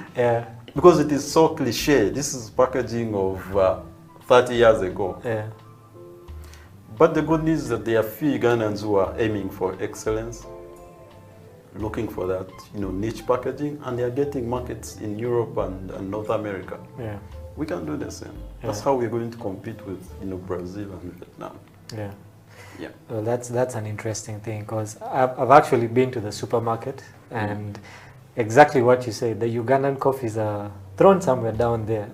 Because it is so cliche. This is packaging of 30 years ago. But the good news is that there are few Ugandans who are aiming for excellence, looking for that, you know, niche packaging, and they are getting markets in Europe and North America. We can do the same. That's how we're going to compete with, you know, Brazil and Vietnam. Well, that's an interesting thing, because I've actually been to the supermarket, and exactly what you say, the Ugandan coffees are thrown somewhere down there.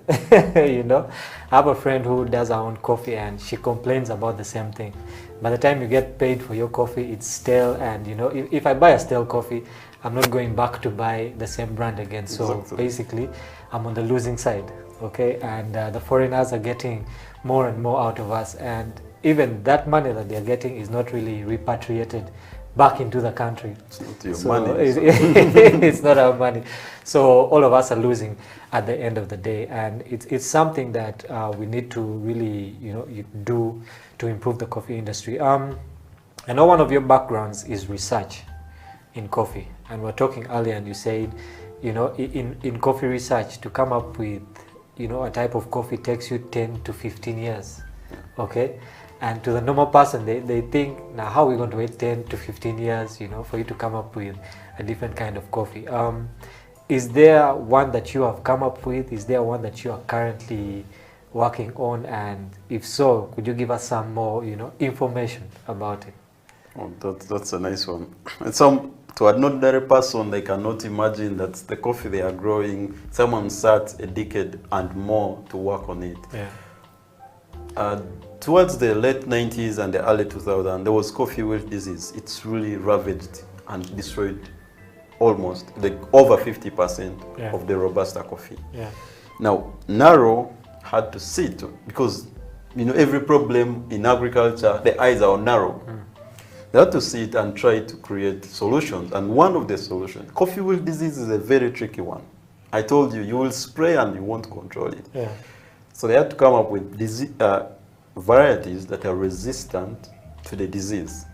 You know, I have a friend who does her own coffee, and she complains about the same thing. By the time you get paid for your coffee, it's stale, and you know, if I buy a stale coffee, I'm not going back to buy the same brand again. So basically, I'm on the losing side. Okay, and the foreigners are getting more and more out of us, and even that money that they're getting is not really repatriated back into the country. It's not your money. It's not our money. So all of us are losing at the end of the day, and it's something that we need to really, you know, do to improve the coffee industry. I know one of your backgrounds is research in coffee, and we're talking earlier, and you said, you know, in coffee research, to come up with, you know, a type of coffee takes you 10 to 15 years. Okay. And to the normal person, they think, now how are we going to wait 10 to 15 years, you know, for you to come up with a different kind of coffee? Is there one that you have come up with? Is there one that you are currently working on? And if so, could you give us some more, you know, information about it? Oh, that's a nice one. And some to an ordinary person, they cannot imagine that the coffee they are growing, someone sat a decade and more to work on it. Yeah. Towards the late 90s and the early 2000s, there was coffee wilt disease. It's really ravaged and destroyed almost like over 50% of the Robusta coffee. Yeah. Now, Narrow had to sit because, you know, every problem in agriculture, the eyes are on Narrow. They had to sit and try to create solutions. And one of the solutions, coffee wilt disease is a very tricky one. I told you, you will spray and you won't control it. Yeah. So they had to come up with varieties that are resistant to the disease.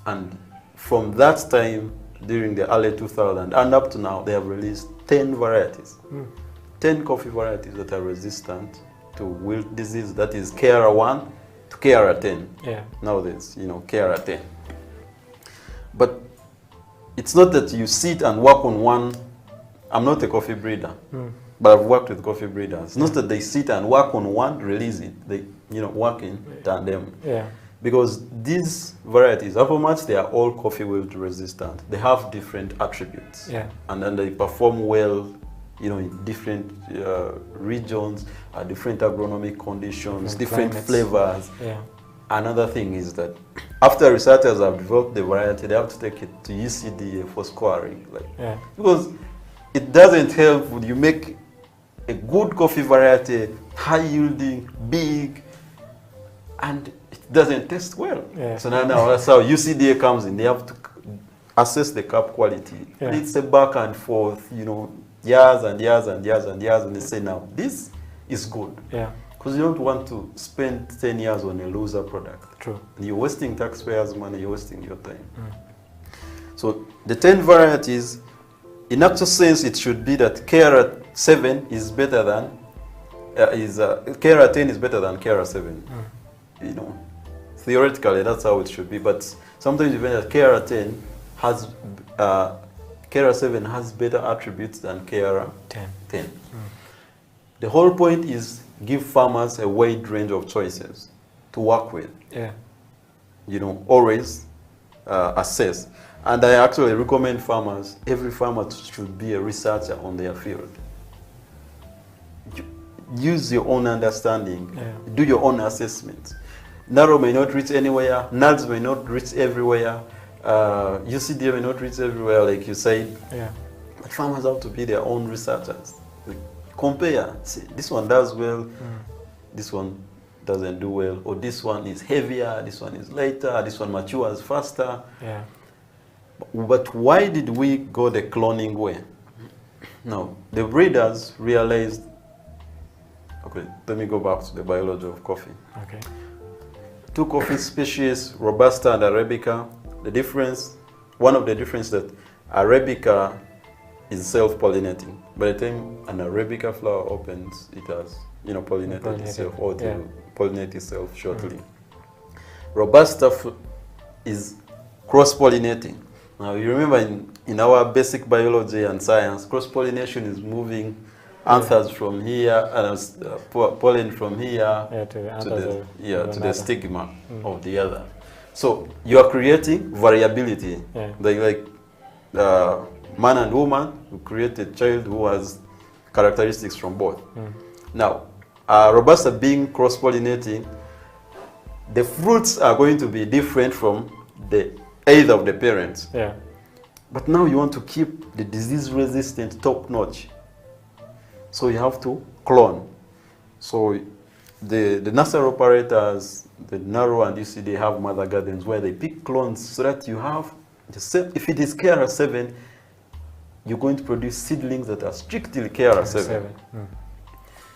And from that time, during the early 2000s and up to now, they have released 10 varieties. 10 coffee varieties that are resistant to wilt disease, that is KR1 to KR10. Yeah. Nowadays, you know, KR10. But it's not that you sit and work on one. I'm not a coffee breeder, but I've worked with coffee breeders. It's not that they sit and work on one, release it. They, you know, work in tandem. Yeah. Because these varieties, how much they are all coffee wilt resistant. They have different attributes. Yeah. And then they perform well, you know, in different regions, different agronomic conditions, different climates. flavors. Yeah. Another thing is that after researchers have developed the variety, they have to take it to UCDA for scoring. Like, because it doesn't help when you make a good coffee variety, high yielding, big, and it doesn't taste well. Yeah. So now that's how UCDA comes in. They have to assess the cup quality. Yeah. And it's a back and forth, you know, years and years and years and years, and they say now this is good. Yeah. Because you don't want to spend 10 years on a loser product. True. And you're wasting taxpayers' money, you're wasting your time. So the 10 varieties, in actual sense, it should be that KR7 is better than, KR10 is better than KR7. You know, theoretically, that's how it should be. But sometimes you find that KR10 has, KR7 has better attributes than KR10. The whole point is give farmers a wide range of choices to work with. Yeah. You know, always assess. And I actually recommend farmers, every farmer should be a researcher on their field. Use your own understanding, do your own assessment. Narrow may not reach anywhere, nuts may not reach everywhere, UCDA may not reach everywhere, like you said. Yeah. But farmers have to be their own researchers. Like, compare, see, this one does well, this one doesn't do well, or this one is heavier, this one is lighter, this one matures faster. Yeah. But why did we go the cloning way? No, the breeders realized, okay, let me go back to the biology of coffee. Okay. Two coffee species, Robusta and Arabica. The difference, one of the differences that Arabica is self-pollinating. By the time an Arabica flower opens, it has, you know, pollinated itself, or it will pollinate itself shortly. Robusta is cross-pollinating. Now, you remember in our basic biology and science, cross-pollination is moving anthers from here and pollen from here to the stigma of the other. So you are creating variability. Like man and woman, who create a child who has characteristics from both. Now, Robusta being cross-pollinating, the fruits are going to be different from the either of the parents. Yeah. But now you want to keep the disease-resistant top-notch. So you have to clone. So the nursery operators, the Narrow and UCD have mother gardens where they pick clones so that you have the same. If it is KR7, you're going to produce seedlings that are strictly KR7.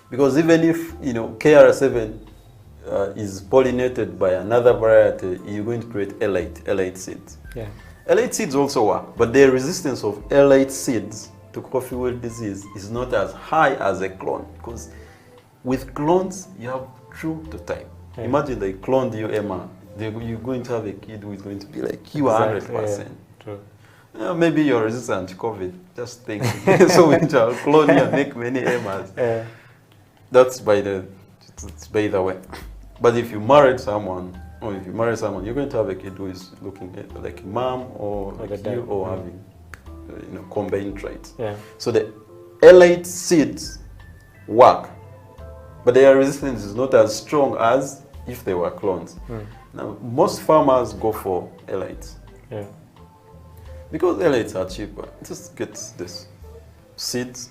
Because even if, you know, KR7 is pollinated by another variety, you're going to create L8 seeds. Yeah. L8 seeds also work, but the resistance of L8 seeds to coffee wilt disease is not as high as a clone, because with clones, you have true to time. Yeah. Imagine they cloned you, Emma. You're going to have a kid who is going to be like you 100%. True. Maybe you're resistant to COVID. Just think. So we shall clone you and make many Emmas. That's by the way. But if you married someone or if you marry someone, you're going to have a kid who is looking at like mom or like you, or having combined traits. Yeah. So the elite seeds work, but their resistance is not as strong as if they were clones. Now, most farmers go for elites. Yeah. Because elites are cheaper. Just get this seeds,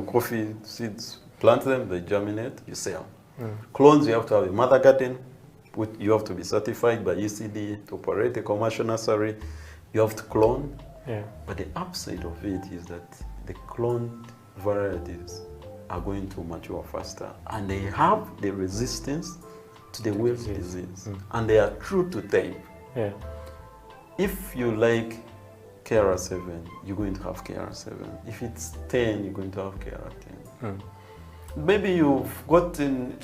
coffee seeds, plant them, they germinate, you sell. Clones, you have to have a mother garden, you have to be certified by ECD to operate a commercial nursery, you have to clone. Yeah. But the upside of it is that the cloned varieties are going to mature faster, and they have the resistance to the wilt disease, and they are true to type. Yeah. If you like KR7, you're going to have KR7. If it's 10, you're going to have KR10. Maybe you've gotten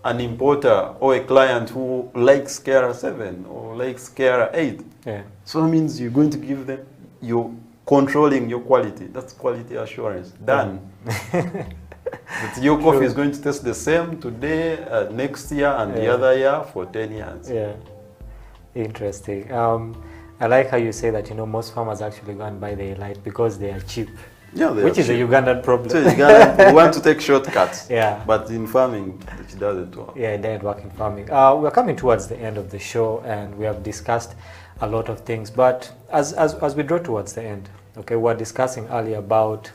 an importer or a client who likes KR7 or likes KR8. Yeah. So it means you're going to give them, you're controlling your quality. That's quality assurance. Done. But your coffee is going to taste the same today, next year, and the other year for 10 years. Yeah. Interesting. I like how you say that, most farmers actually go and buy the elite because they are cheap. Yeah, which is a Ugandan problem. So Uganda, we want to take shortcuts. Yeah. But in farming, it doesn't work. Yeah, it doesn't work in farming. We're coming towards the end of the show, and we have discussed a lot of things. But as we draw towards the end, okay, we were discussing earlier about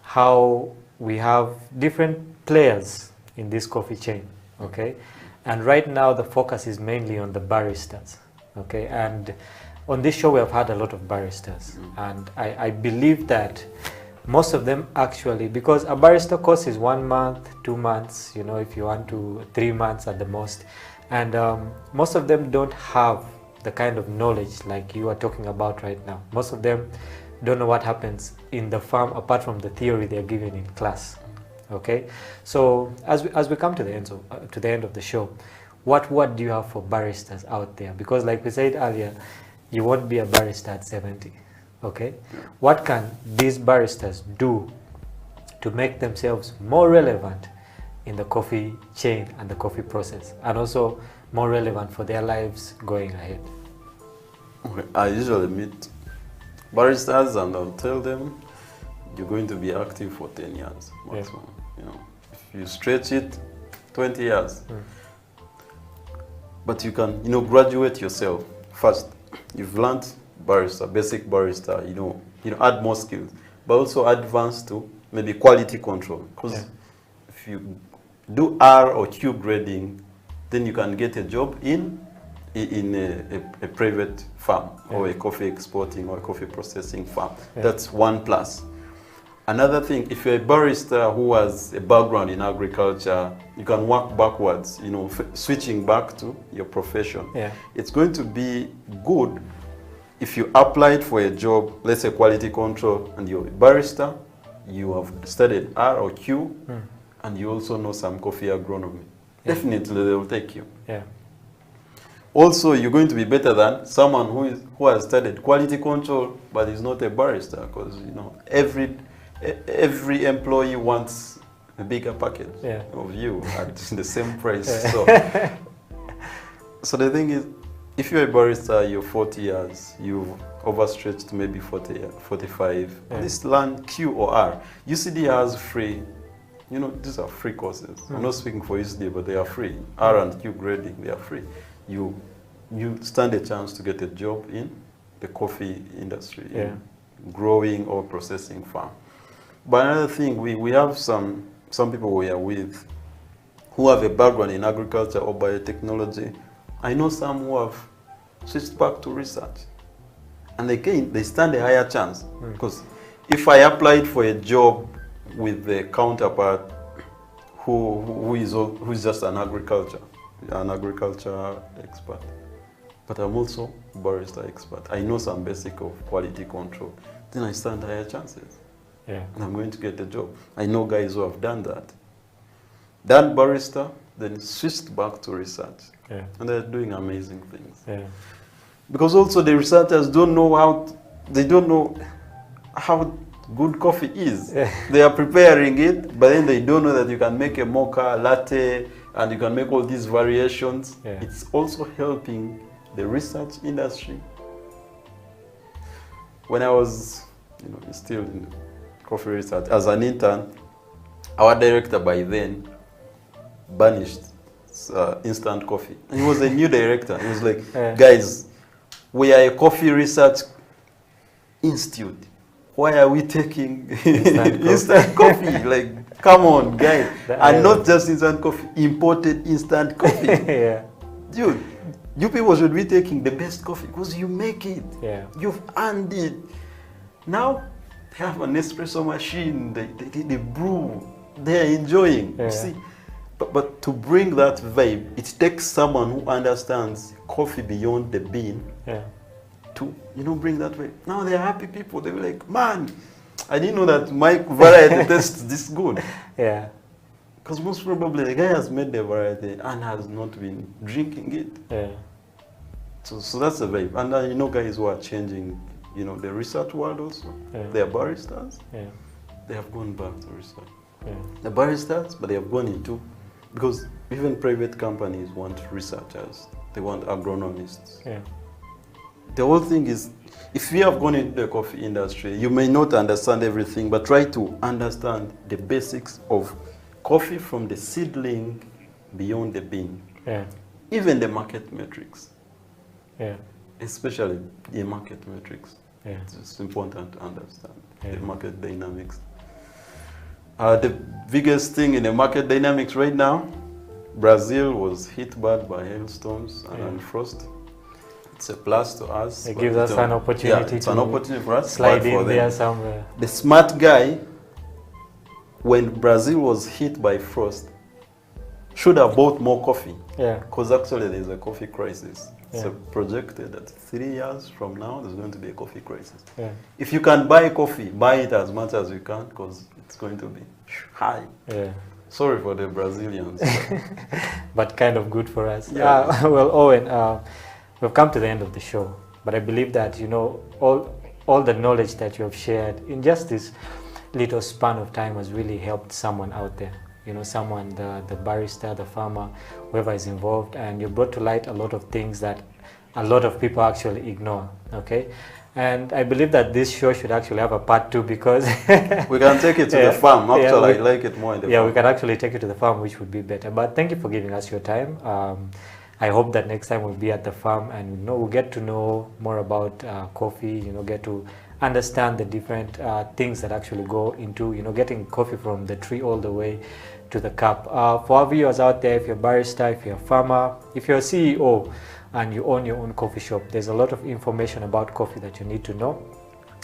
how we have different players in this coffee chain, okay? And right now the focus is mainly on the baristas, okay? And on this show we have had a lot of baristas, and I believe that most of them actually, because a barista course is 1 month, 2 months, if you want to 3 months at the most, and most of them don't have the kind of knowledge like you are talking about right now. Most of them don't know what happens in the farm apart from the theory they are given in class. Okay, so as we come to the end of the show, what word do you have for baristas out there? Because like we said earlier, you won't be a barista at 70. Okay, what can these baristas do to make themselves more relevant in the coffee chain and the coffee process, and also more relevant for their lives going ahead? Okay. I usually meet baristas and I'll tell them you're going to be active for 10 years maximum. If you stretch it, 20 years. But you can, graduate yourself. First, you've learned barista, basic barista, add more skills, but also advance to maybe quality control. Because if you do R or Q grading, then you can get a job in a private farm or a coffee exporting or a coffee processing farm. That's 1+. Another thing, if you're a barista who has a background in agriculture, you can work backwards, switching back to your profession. It's going to be good if you applied for a job, let's say quality control, and you're a barista, you have studied R or Q, and you also know some coffee agronomy. Definitely they will take you. Also, you're going to be better than someone who has studied quality control but is not a barista, because every employee wants a bigger package of you at the same price. So the thing is, if you're a barista, you're 40 years, you've overstretched to maybe 40, 45, at least learn Q or R. UCD has free, these are free courses. I'm not speaking for UCD, but they are free. R and Q grading, they are free. You stand a chance to get a job in the coffee industry, in growing or processing farm. But another thing, we have some people we are with who have a background in agriculture or biotechnology. I know some who have switched back to research, and again they stand a higher chance, because if I applied for a job with the counterpart who is just an agriculture expert, but I'm also a barista expert, I know some basic of quality control, then I stand higher chances. And I'm going to get a job. I know guys who have done that. Done barista, then switched back to research. And they're doing amazing things. Because also the researchers don't know how good coffee is. They are preparing it, but then they don't know that you can make a mocha, latte, and you can make all these variations. Yeah. It's also helping the research industry. When I was, still in coffee research as an intern, our director by then banished instant coffee. And he was a new director. He was like, guys, we are a coffee research institute. Why are we taking instant coffee? Like, come on, guys. And not just instant coffee, imported instant coffee. Yeah. Dude, you people should be taking the best coffee because you make it. Yeah. You've earned it. Now, they have an espresso machine, they brew, they're enjoying. Yeah. You see? But to bring that vibe, it takes someone who understands coffee beyond the bean to, bring that vibe. Now they're happy people. They're like, man, I didn't know that my variety tastes this good. Yeah. Because most probably the guy has made the variety and has not been drinking it. Yeah. So that's the vibe. And I know guys who are changing, the research world also. Yeah. They are baristas. Yeah. They have gone back to research. Yeah. The baristas, but they have gone into, because even private companies want researchers. They want agronomists. Yeah. The whole thing is, if you have gone into the coffee industry, you may not understand everything, but try to understand the basics of coffee from the seedling beyond the bean. Yeah. Even the market metrics. Yeah. Especially the market metrics. Yeah. It's important to understand Yeah. the market dynamics. The biggest thing in the market dynamics right now, Brazil was hit bad by hailstorms and frost. It's a plus to us. It gives us an opportunity it's an opportunity for us. Slide in there somewhere. The smart guy, when Brazil was hit by frost, should have bought more coffee. Yeah. Because actually there's a coffee crisis. It's Yeah. projected that 3 years from now there's going to be a coffee crisis. Yeah. If you can buy coffee, buy it as much as you can because it's going to be high. Yeah. Sorry for the Brazilians. But kind of good for us. Yeah. Well, Owen, we've come to the end of the show, but I believe that all the knowledge that you have shared in just this little span of time has really helped someone out there. Someone, the barista, the farmer, whoever is involved, and you brought to light a lot of things that a lot of people actually ignore. Okay, and I believe that this show should actually have a part 2 because we can take it to the farm. Actually, I like it more in the farm. Yeah, we can actually take it to the farm, which would be better. But thank you for giving us your time. I hope that next time we'll be at the farm and we'll get to know more about coffee. Get to understand the different things that actually go into getting coffee from the tree all the way to the cup. For our viewers out there, if you're a barista, if you're a farmer, if you're a CEO and you own your own coffee shop, there's a lot of information about coffee that you need to know,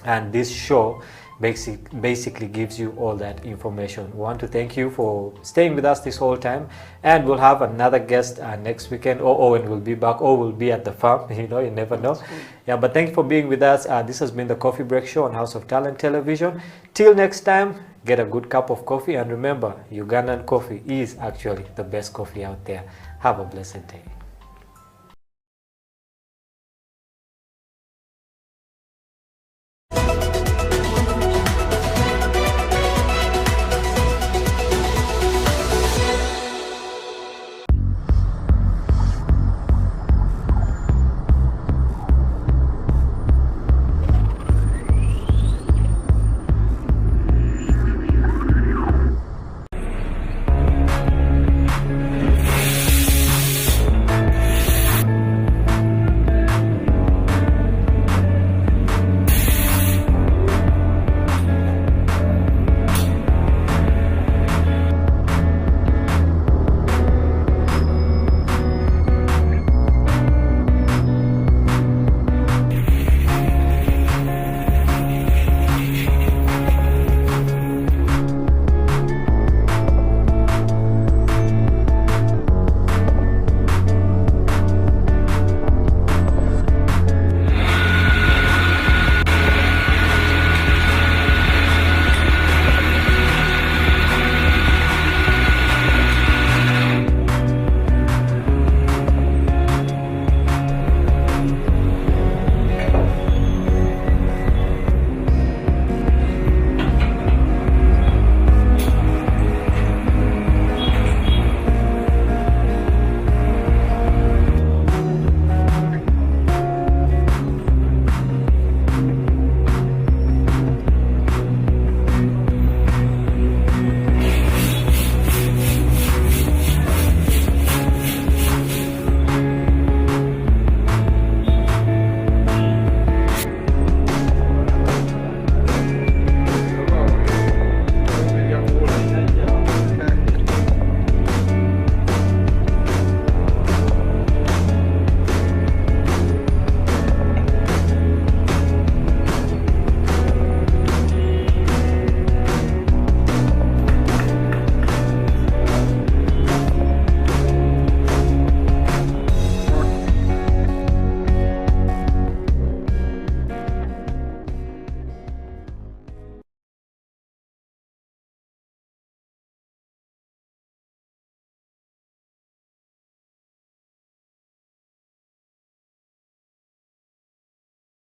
and this show basically gives you all that information. We want to thank you for staying with us this whole time, and we'll have another guest next weekend, or Owen will be back, or we'll be at the farm. You never know. Yeah, but thank you for being with us. This has been the Coffee Break Show on House of Talent Television. Till next time, get a good cup of coffee, and remember, Ugandan coffee is actually the best coffee out there. Have a blessed day.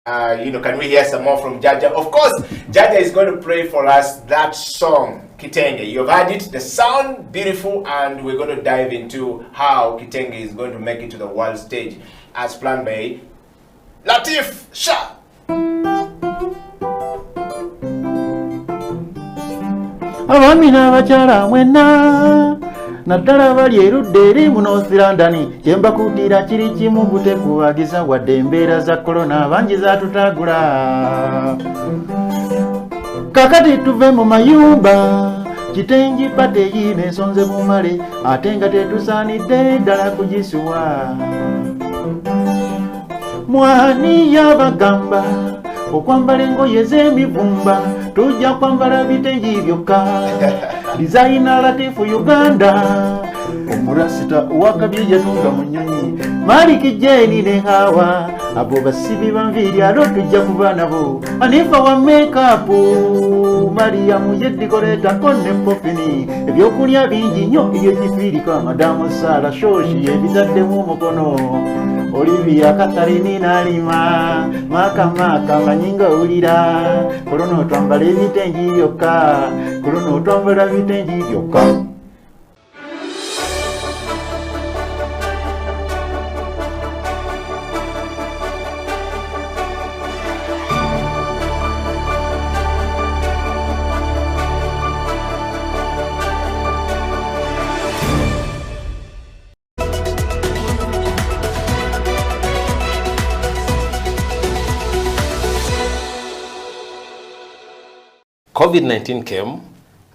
Can we hear some more from Jaja? Of course, Jaja is going to play for us that song, Kitenge. You've heard it, the sound, beautiful, and we're going to dive into how Kitenge is going to make it to the world stage as planned by Latif Shah. Abami n'abakyala mwena naddala bali erudda eri mu North London kyembakutira kiri kimu butekubagiza wadde embeera za korona bangi zatutagula kakati tuve mu mayumba kitengi pate yine ensonze bumale ate nga tetusaanidde ddala kugisuwa mwani yabagamba okwambala engoye z'emivumba tujja kwambala bitengi byokka dizayina Latifu Uganda omurasita owakabye yatunga mu nnyonyi Maliki Jeni ne Hawa abo basibi banviiri alo tujja kuba nabo Anifa wa makeup Mariamu yedikoleetako ne Popini ebyokulya bingi nnyo ebyekifiirika Madamu Sara Shoshi ebitaddemu omukono Olivia Katarini nalima maka manyinga ulira kolono twambala ebitengi byokka kolono twambala bitengi byokka. COVID-19 came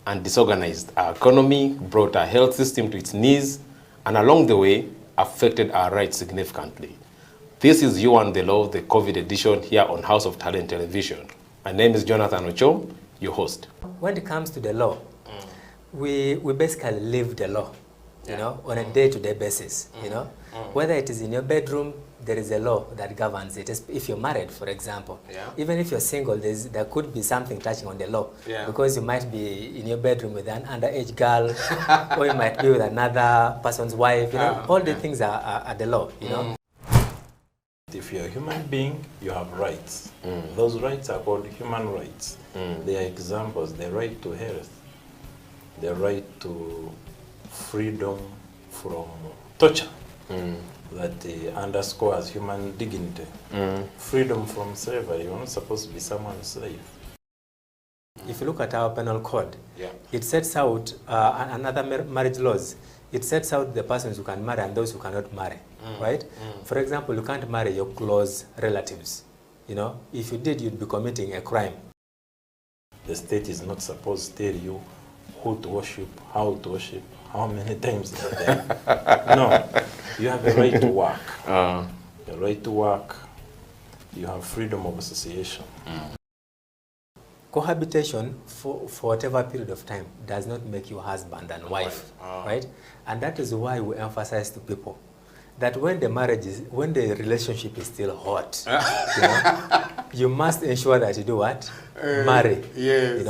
and disorganized our economy, brought our health system to its knees, and along the way, affected our rights significantly. This is You and the Law, the COVID edition here on House of Talent Television. My name is Jonathan Ocho, your host. When it comes to the law, we basically live the law, on a day-to-day basis, Whether it is in your bedroom, there is a law that governs it. If you're married, for example, even if you're single, there could be something touching on the law, because you might be in your bedroom with an underage girl, or you might be with another person's wife. All the things are the law. If you're a human being, you have rights. Those rights are called human rights. They are examples: the right to health, the right to freedom from torture. That underscores human dignity. Freedom from slavery. You're not supposed to be someone's slave. If you look at our penal code, it sets out another marriage laws. It sets out the persons who can marry and those who cannot marry, right? For example, you can't marry your close relatives. If you did, you'd be committing a crime. The state is not supposed to tell you who to worship, how to worship, how many times a day. No. You have a right to work. A right to work. You have freedom of association. Cohabitation for whatever period of time does not make you husband and wife, right? And that is why we emphasize to people that when the relationship is still hot, you must ensure that you do what? Marry. Yes.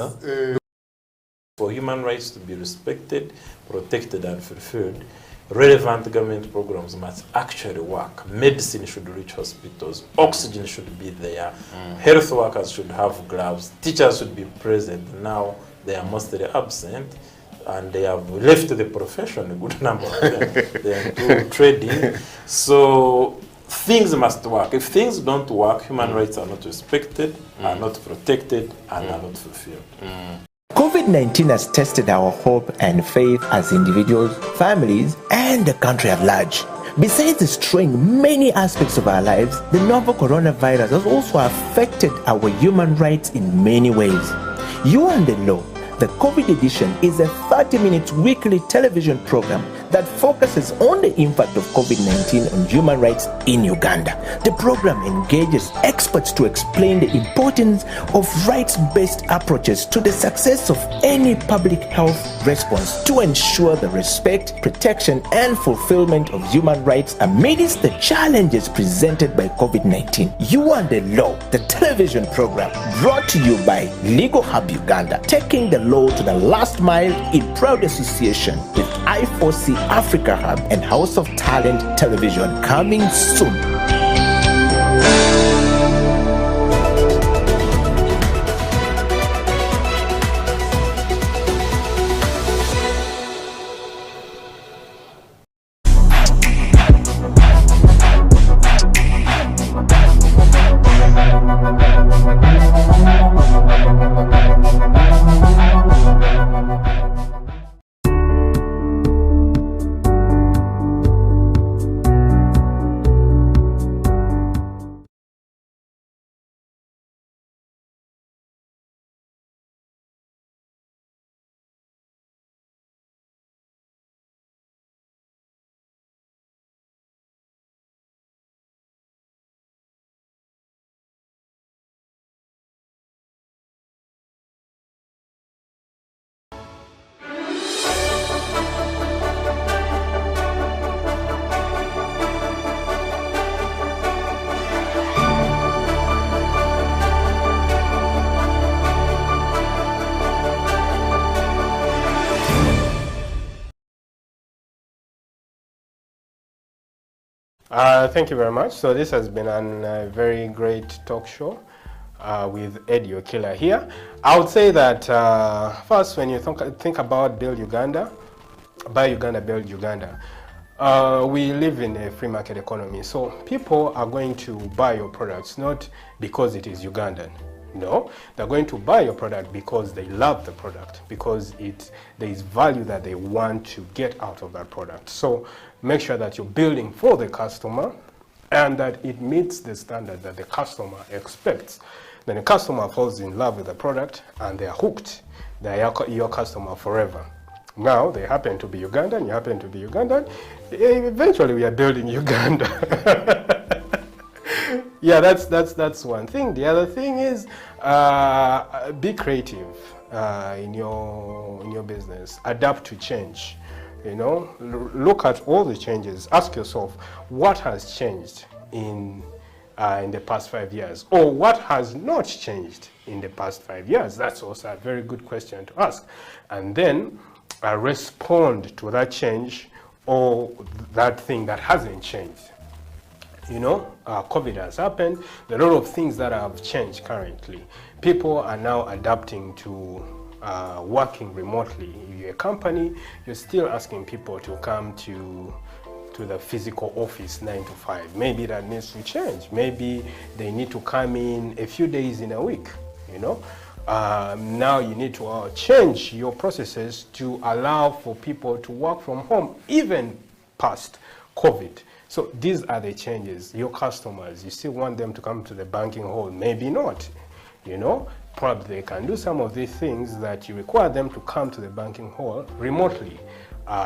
For human rights to be respected, protected, and fulfilled, relevant government programs must actually work. Medicine should reach hospitals. Oxygen should be there. Health workers should have gloves. Teachers should be present. Now they are mostly absent, and they have left the profession, a good number of them. They are into trading. So things must work. If things don't work, human rights are not respected, are not protected, and are not fulfilled. COVID-19 has tested our hope and faith as individuals, families, and the country at large. Besides destroying many aspects of our lives, the novel coronavirus has also affected our human rights in many ways. You and the Law, the COVID edition, is a 30-minute weekly television program that focuses on the impact of COVID-19 on human rights in Uganda. The program engages experts to explain the importance of rights-based approaches to the success of any public health response to ensure the respect, protection, and fulfillment of human rights amidst the challenges presented by COVID-19. You and the Law, the television program, brought to you by Legal Hub Uganda, taking the law to the last mile in proud association with I4C Africa Hub and House of Talent Television, coming soon. Thank you very much. So this has been a very great talk show with Eddie Okila here. I would say that first, when you think about Build Uganda, Buy Uganda, Build Uganda, we live in a free market economy. So people are going to buy your products not because it is Ugandan. No, they're going to buy your product because they love the product, because there is value that they want to get out of that product. So make sure that you're building for the customer and that it meets the standard that the customer expects. Then the customer falls in love with the product and they're hooked. They're your customer forever. Now they happen to be Ugandan, you happen to be Ugandan. Eventually we are building Uganda. Yeah, that's one thing. The other thing is be creative in your business. Adapt to change. You know, look at all the changes. Ask yourself, what has changed in the past 5 years, or what has not changed in the past 5 years? That's also a very good question to ask, and then respond to that change or that thing that hasn't changed. You know, COVID has happened. There are a lot of things that have changed currently. People are now adapting to working remotely. If you're a company, you're still asking people to come to the physical office 9 to 5. Maybe that needs to change. Maybe they need to come in a few days in a week, you know. Now you need to change your processes to allow for people to work from home even past COVID. So these are the changes. Your customers, you still want them to come to the banking hall? Maybe not, you know. Probably they can do some of these things that you require them to come to the banking hall remotely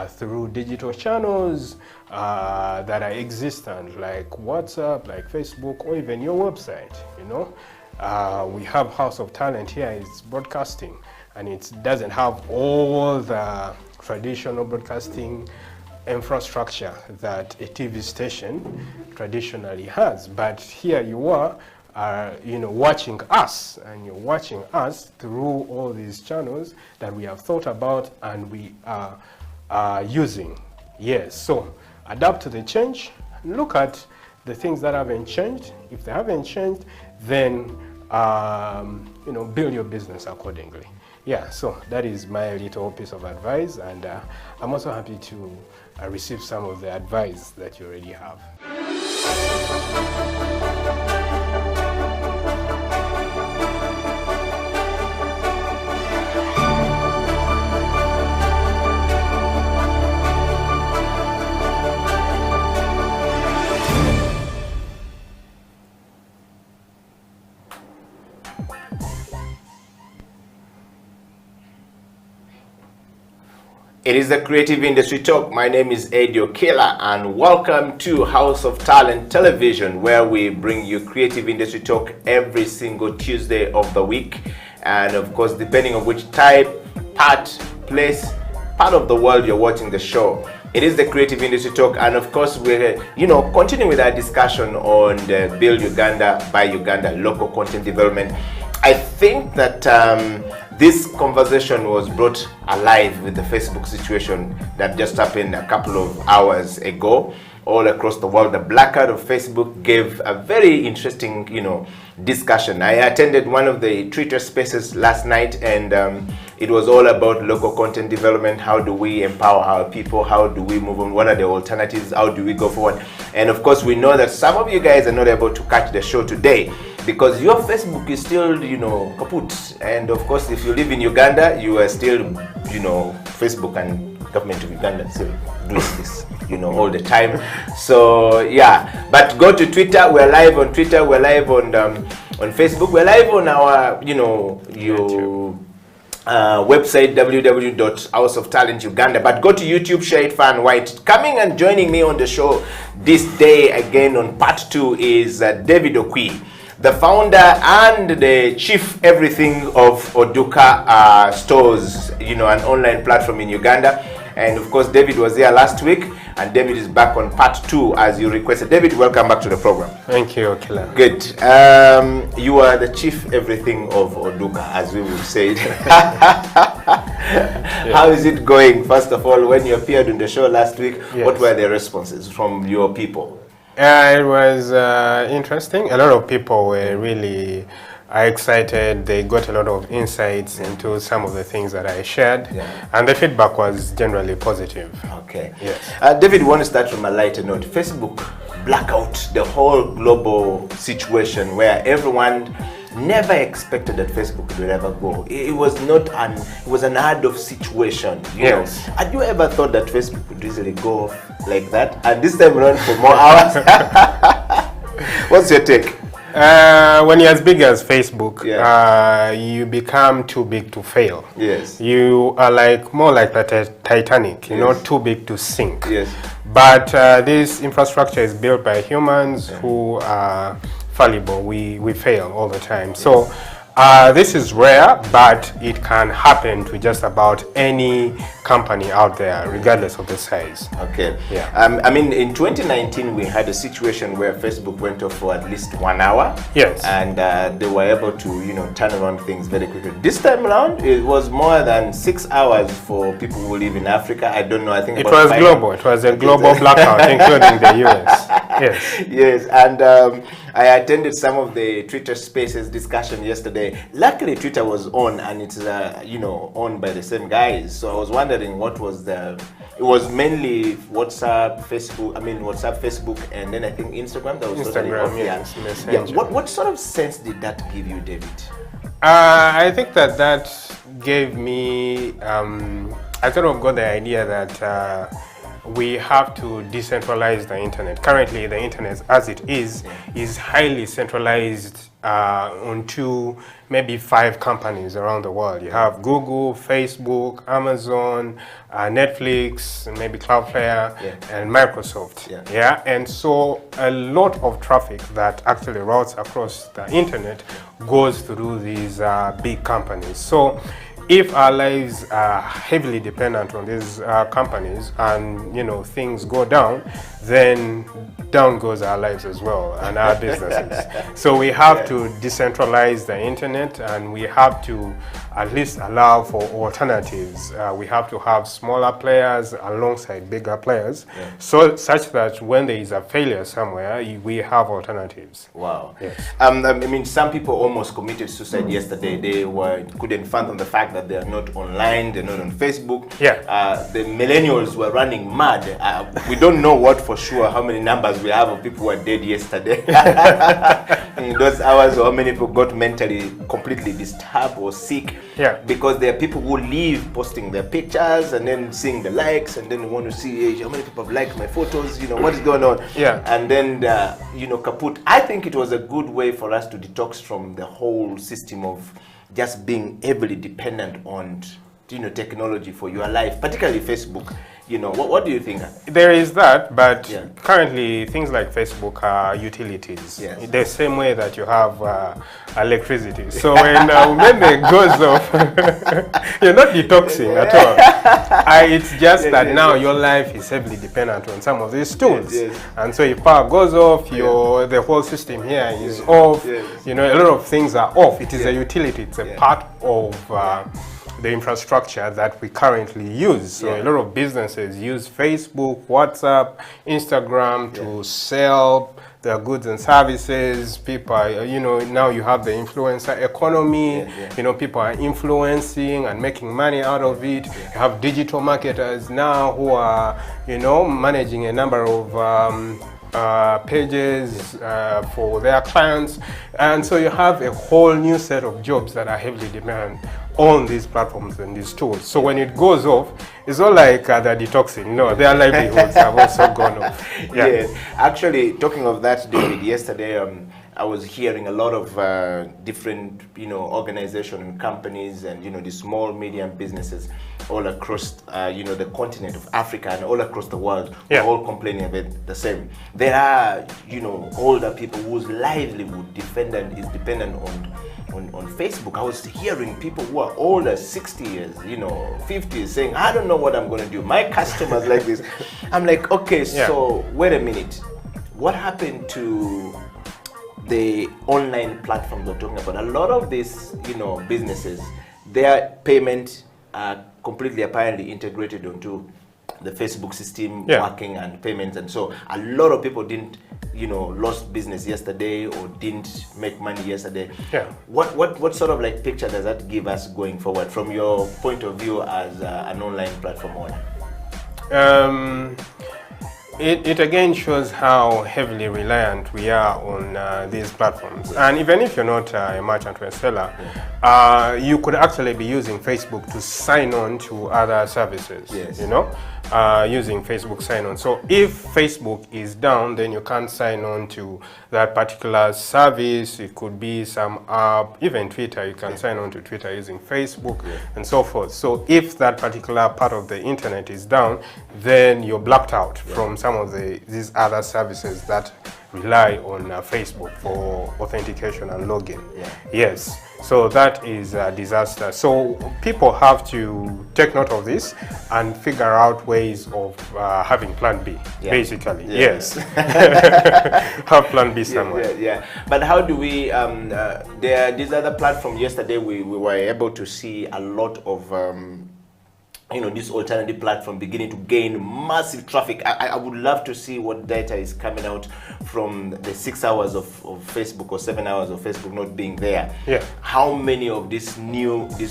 through digital channels that are existent, like WhatsApp, like Facebook, or even your website, you know. We have House of Talent here, it's broadcasting, and it doesn't have all the traditional broadcasting infrastructure that a TV station traditionally has. But here you are, you know, watching us, and you're watching us through all these channels that we have thought about and we are using. Yes, so adapt to the change, look at the things that haven't changed. If they haven't changed, then you know, build your business accordingly. Yeah, so that is my little piece of advice, and I'm also happy to receive some of the advice that you already have. It is the Creative Industry Talk. My name is Eddie Okila, and welcome to House of Talent Television, where we bring you Creative Industry Talk every single Tuesday of the week. And of course, depending on which type, part, place, part of the world you're watching the show, it is the Creative Industry Talk. And of course, we're continuing with our discussion on the Build Uganda, Buy Uganda, local content development. I think that this conversation was brought alive with the Facebook situation that just happened a couple of hours ago all across the world. The blackout of Facebook gave a very interesting, discussion. I attended one of the Twitter spaces last night, and it was all about local content development. How do we empower our people? How do we move on? What are the alternatives? How do we go forward? And of course, we know that some of you guys are not able to catch the show today. because your Facebook is still, you know, kaput. And of course, if you live in Uganda, you are still, you know, Facebook and government of Uganda still doing this, you know, all the time. So yeah, but go to Twitter. We're live on Twitter. We're live on Facebook. We're live on our, you know, your website www.House of Talent Uganda. But go to YouTube, share it far and wide. Coming and joining me on the show this day again on part 2 is David Okila, the founder and the chief everything of Oduka Stores, you know, an online platform in Uganda. And of course, David was there last week, and David is back on part 2 as you requested. David, welcome back to the program. Thank you, Okila. Good. You are the chief everything of Oduka, as we would say it. How is it going? First of all, when you appeared on the show last week, what were the responses from your people? It was interesting. A lot of people were really excited. They got a lot of insights into some of the things that I shared, and the feedback was generally positive. Okay. Yes. David, we want to start from a lighter note. Facebook blackout, the whole global situation where everyone never expected that Facebook would ever go. It was an unheard of situation. You know. Had you ever thought that Facebook would easily go off like that? And this time around for more hours? What's your take? When you're as big as Facebook, you become too big to fail. Yes. You are more like the Titanic, you know, too big to sink. Yes. But this infrastructure is built by humans who are fallible. We fail all the time. So this is rare, but it can happen to just about any company out there, regardless of the size. Okay. Yeah. I mean, in 2019, we had a situation where Facebook went off for at least 1 hour. Yes. And they were able to, you know, turn around things very quickly. This time around, it was more than 6 hours for people who live in Africa. I don't know. I think it was global. It was a global blackout, including the US. Yes. Yes. And I attended some of the Twitter Spaces discussion yesterday. Luckily, Twitter was on, and it's you know, owned by the same guys. So I was wondering what was it was mainly WhatsApp, Facebook. I mean, WhatsApp, Facebook, and then I think Instagram. That was Instagram, yes. Yeah. What sort of sense did that give you, David? I think that gave me. I sort of got the idea that we have to decentralize the internet. Currently, the internet, as it is highly centralized onto maybe 5 companies around the world. You have Google, Facebook, Amazon, Netflix, and maybe Cloudflare, and Microsoft. And so a lot of traffic that actually routes across the internet goes through these big companies. So if our lives are heavily dependent on these companies, and you know, things go down, then down goes our lives as well, and our businesses. So we have to decentralize the internet, and we have to at least allow for alternatives. We have to have smaller players alongside bigger players, so such that when there is a failure somewhere, we have alternatives. Wow. Yes. I mean, some people almost committed suicide yesterday. They couldn't fathom the fact that they are not online, they're not on Facebook. The millennials were running mad. We don't know what for sure, how many numbers we have of people who were dead yesterday. In those hours, or how many people got mentally completely disturbed or sick. Because there are people who leave posting their pictures and then seeing the likes, and then want to see, hey, how many people have liked my photos, you know, what is going on. And then, you know, kaput. I think it was a good way for us to detox from the whole system of just being heavily dependent on, you know, technology for your life, particularly Facebook. You know, what do you think? There is that, but currently things like Facebook are utilities. The same way that you have electricity. So when it goes off, you're not detoxing at all. It's just that now your life is heavily dependent on some of these tools. And so if power goes off, the whole system here is off. You know, a lot of things are off. It is a utility. It's a part of the infrastructure that we currently use. So a lot of businesses use Facebook, WhatsApp, Instagram to sell their goods and services. People are, you know, now you have the influencer economy. You know, people are influencing and making money out of it. You have digital marketers now who are, you know, managing a number of pages for their clients, and so you have a whole new set of jobs that are heavily demanded on these platforms and these tools. So when it goes off, it's not like they're detoxing. No, their livelihoods have also gone off. Yeah. Yes, actually, talking of that, David, yesterday I was hearing a lot of different, organizations and companies and, the small, medium businesses all across, the continent of Africa and all across the world, yeah, all complaining about the same. There are, older people whose livelihood is dependent on Facebook. I was hearing people who are older, 60 years, 50 years, saying, I don't know what I'm going to do. My customers like this. I'm like, okay, so wait a minute. What happened to the online platforms we're talking about? A lot of these, businesses, their payment are completely apparently integrated onto the Facebook system, working and payments, and so a lot of people didn't, lost business yesterday or didn't make money yesterday. Yeah. What sort of like picture does that give us going forward from your point of view as an online platform owner? It again shows how heavily reliant we are on these platforms. And even if you're not a merchant or a seller, you could actually be using Facebook to sign on to other services, using Facebook sign-on. So if Facebook is down, then you can't sign on to that particular service. It could be some app, even Twitter. You can sign on to Twitter using Facebook and so forth. So if that particular part of the internet is down, then you're blacked out from some of these other services that rely on Facebook for authentication and login. Yes, so that is a disaster. So people have to take note of this and figure out ways of having plan B, basically. Yes. Have plan B somewhere. But how do we, these other platforms, yesterday we were able to see a lot of this alternative platform beginning to gain massive traffic. I would love to see what data is coming out from the 6 hours of Facebook or 7 hours of Facebook not being there. How many of these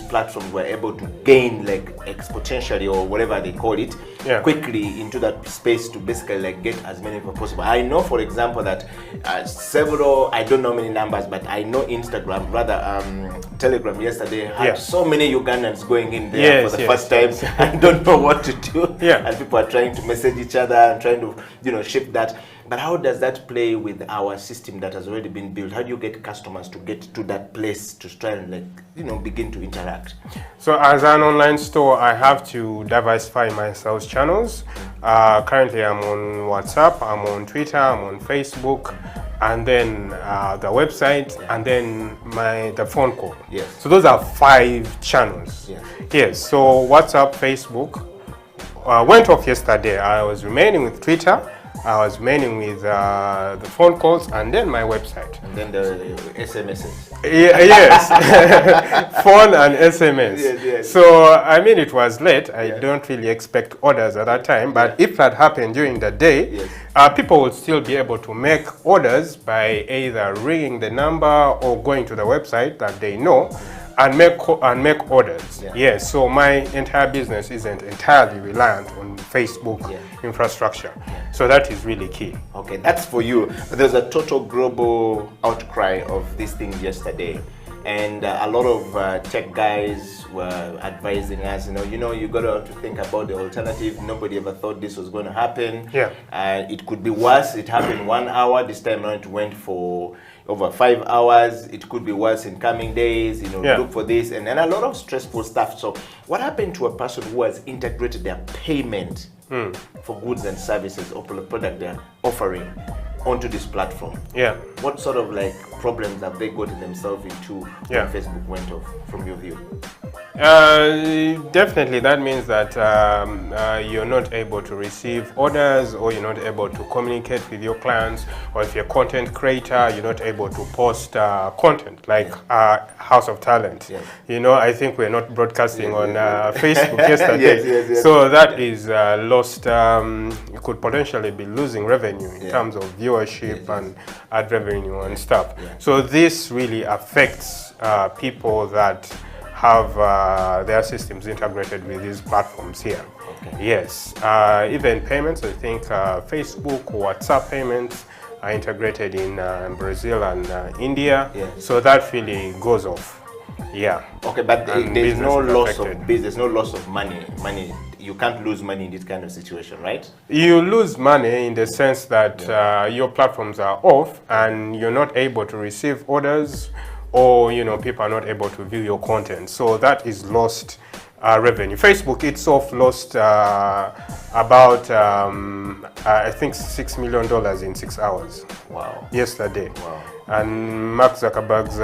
platforms were able to gain like exponentially or whatever they call it quickly into that space to basically like get as many as possible. I know, for example, that several, I don't know many numbers, but I know Instagram, Telegram yesterday had so many Ugandans going in there for the first time. I don't know what to do. And people are trying to message each other and trying to, shift that. But how does that play with our system that has already been built? How do you get customers to get to that place to try and begin to interact? So as an online store, I have to diversify my sales channels. Currently, I'm on WhatsApp, I'm on Twitter, I'm on Facebook, and then the website, and then the phone call. So those are 5 channels. Yes. So WhatsApp, Facebook went off yesterday. I was remaining with Twitter. I was remaining with the phone calls and then my website. And then the SMSs. Yes, phone and SMS. So, I mean, it was late. I don't really expect orders at that time. But if that happened during the day, people would still be able to make orders by either ringing the number or going to the website that they know and make orders. Yes, so my entire business isn't entirely reliant on Facebook infrastructure. So that is really key. Okay, that's for you. But there's a total global outcry of this thing yesterday. And a lot of tech guys were advising us, you got to think about the alternative. Nobody ever thought this was going to happen. It could be worse. It happened 1 hour. This time around it went for over 5 hours. It could be worse in coming days, look for this, and a lot of stressful stuff. So what happened to a person who has integrated their payment for goods and services or product they're offering onto this platform? What sort of like problems have they gotten themselves into when Facebook went off, from your view? Definitely, that means that you're not able to receive orders, or you're not able to communicate with your clients, or if you're a content creator, you're not able to post content like House of Talent. I think we're not broadcasting on Facebook yesterday. So that is lost. You could potentially be losing revenue in terms of viewership and ad revenue and stuff. So this really affects people that have their systems integrated with these platforms here. Okay. Yes, even payments, I think Facebook, WhatsApp payments are integrated in Brazil and India. Yes. So that really goes off. Yeah. Okay, but And there's no business is loss affected. of business, no loss of money. You can't lose money in this kind of situation, right? You lose money in the sense that your platforms are off and you're not able to receive orders, or people are not able to view your content. So that is lost revenue. Facebook itself lost about I think $6 million in 6 hours. Wow. Yesterday. Wow. And Mark Zuckerberg's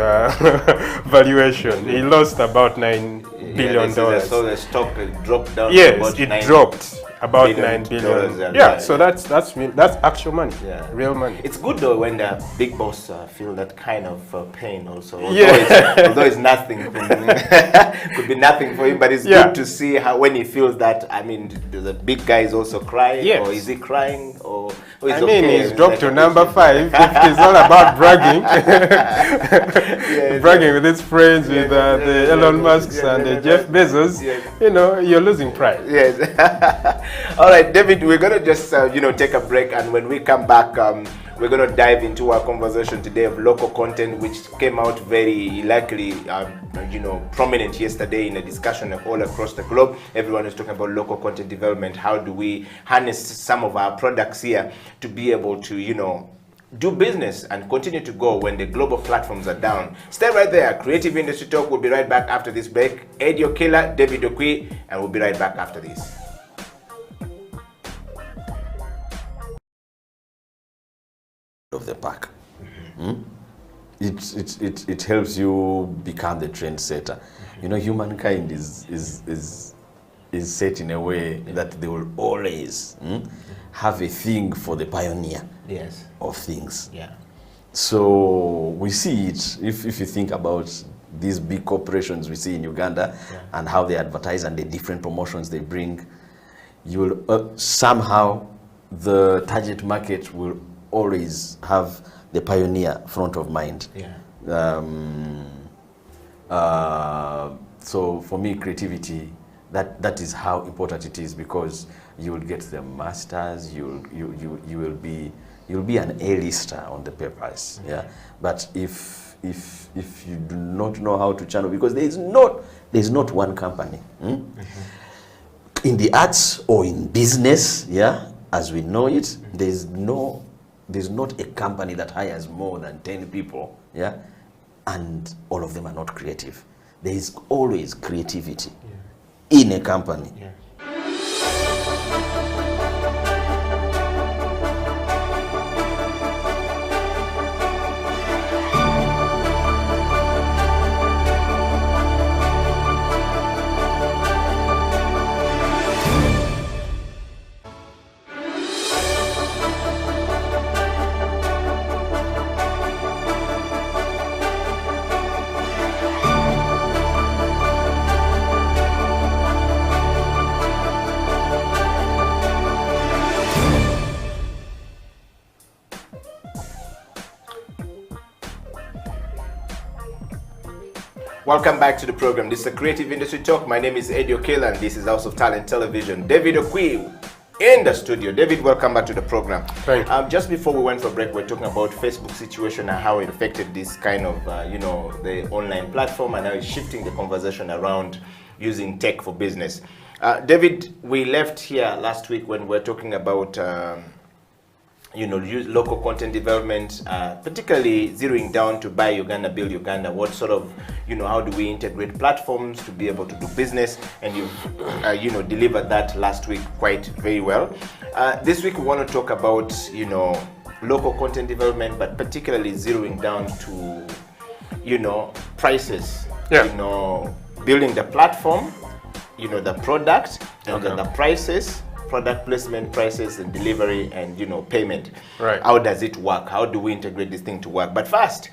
valuation, he lost about $9 billion. So the stock dropped down. Yes, to about it $9 dropped about $9 billion. billion. Yeah, so that's actual money, real money. It's good though when the big boss feel that kind of pain also. Although it's nothing, could be nothing for him, but it's good to see how when he feels that. I mean, the big guy is also crying, or is he crying, or I mean, he's dropped to number 5. It's all about bragging, bragging with his friends, with the Elon Musks and the Jeff Bezos. You're losing pride. Yes. All right, David, we're going to just take a break, and when we come back, we're going to dive into our conversation today of local content, which came out very likely, prominent yesterday in a discussion all across the globe. Everyone is talking about local content development. How do we harness some of our products here to be able to, do business and continue to go when the global platforms are down? Stay right there. Creative Industry Talk will be right back after this break. Eddie Okila, David Okwi, and we'll be right back after this. Of the pack. It helps you become the trendsetter. Humankind is set in a way that they will always have a thing for the pioneer of things. So we see it if you think about these big corporations we see in Uganda and how they advertise and the different promotions they bring. You will somehow the target market will always have the pioneer front of mind. So for me, creativity, that is how important it is, because you will get the masters, you will be an A-lister on the papers. But if you do not know how to channel, because there's not one company in the arts or in business, as we know it, there's not a company that hires more than 10 people, and all of them are not creative. There is always creativity in a company. Welcome back to the program. This is a Creative Industry Talk. My name is Eddie Okila, and this is House of Talent Television. David Okwi in the studio. David, welcome back to the program. Thank you. Just before we went for break, we're talking about Facebook situation and how it affected this kind of, the online platform, and how it's shifting the conversation around using tech for business. David, we left here last week when we were talking about local content development, particularly zeroing down to Buy Uganda, Build Uganda. What sort of, how do we integrate platforms to be able to do business? And you've, delivered that last week quite very well. This week we want to talk about, local content development, but particularly zeroing down to, prices. Building the platform, the product, and then the prices. Product placement, prices, and delivery, and payment. Right. How does it work? How do we integrate this thing to work? But first,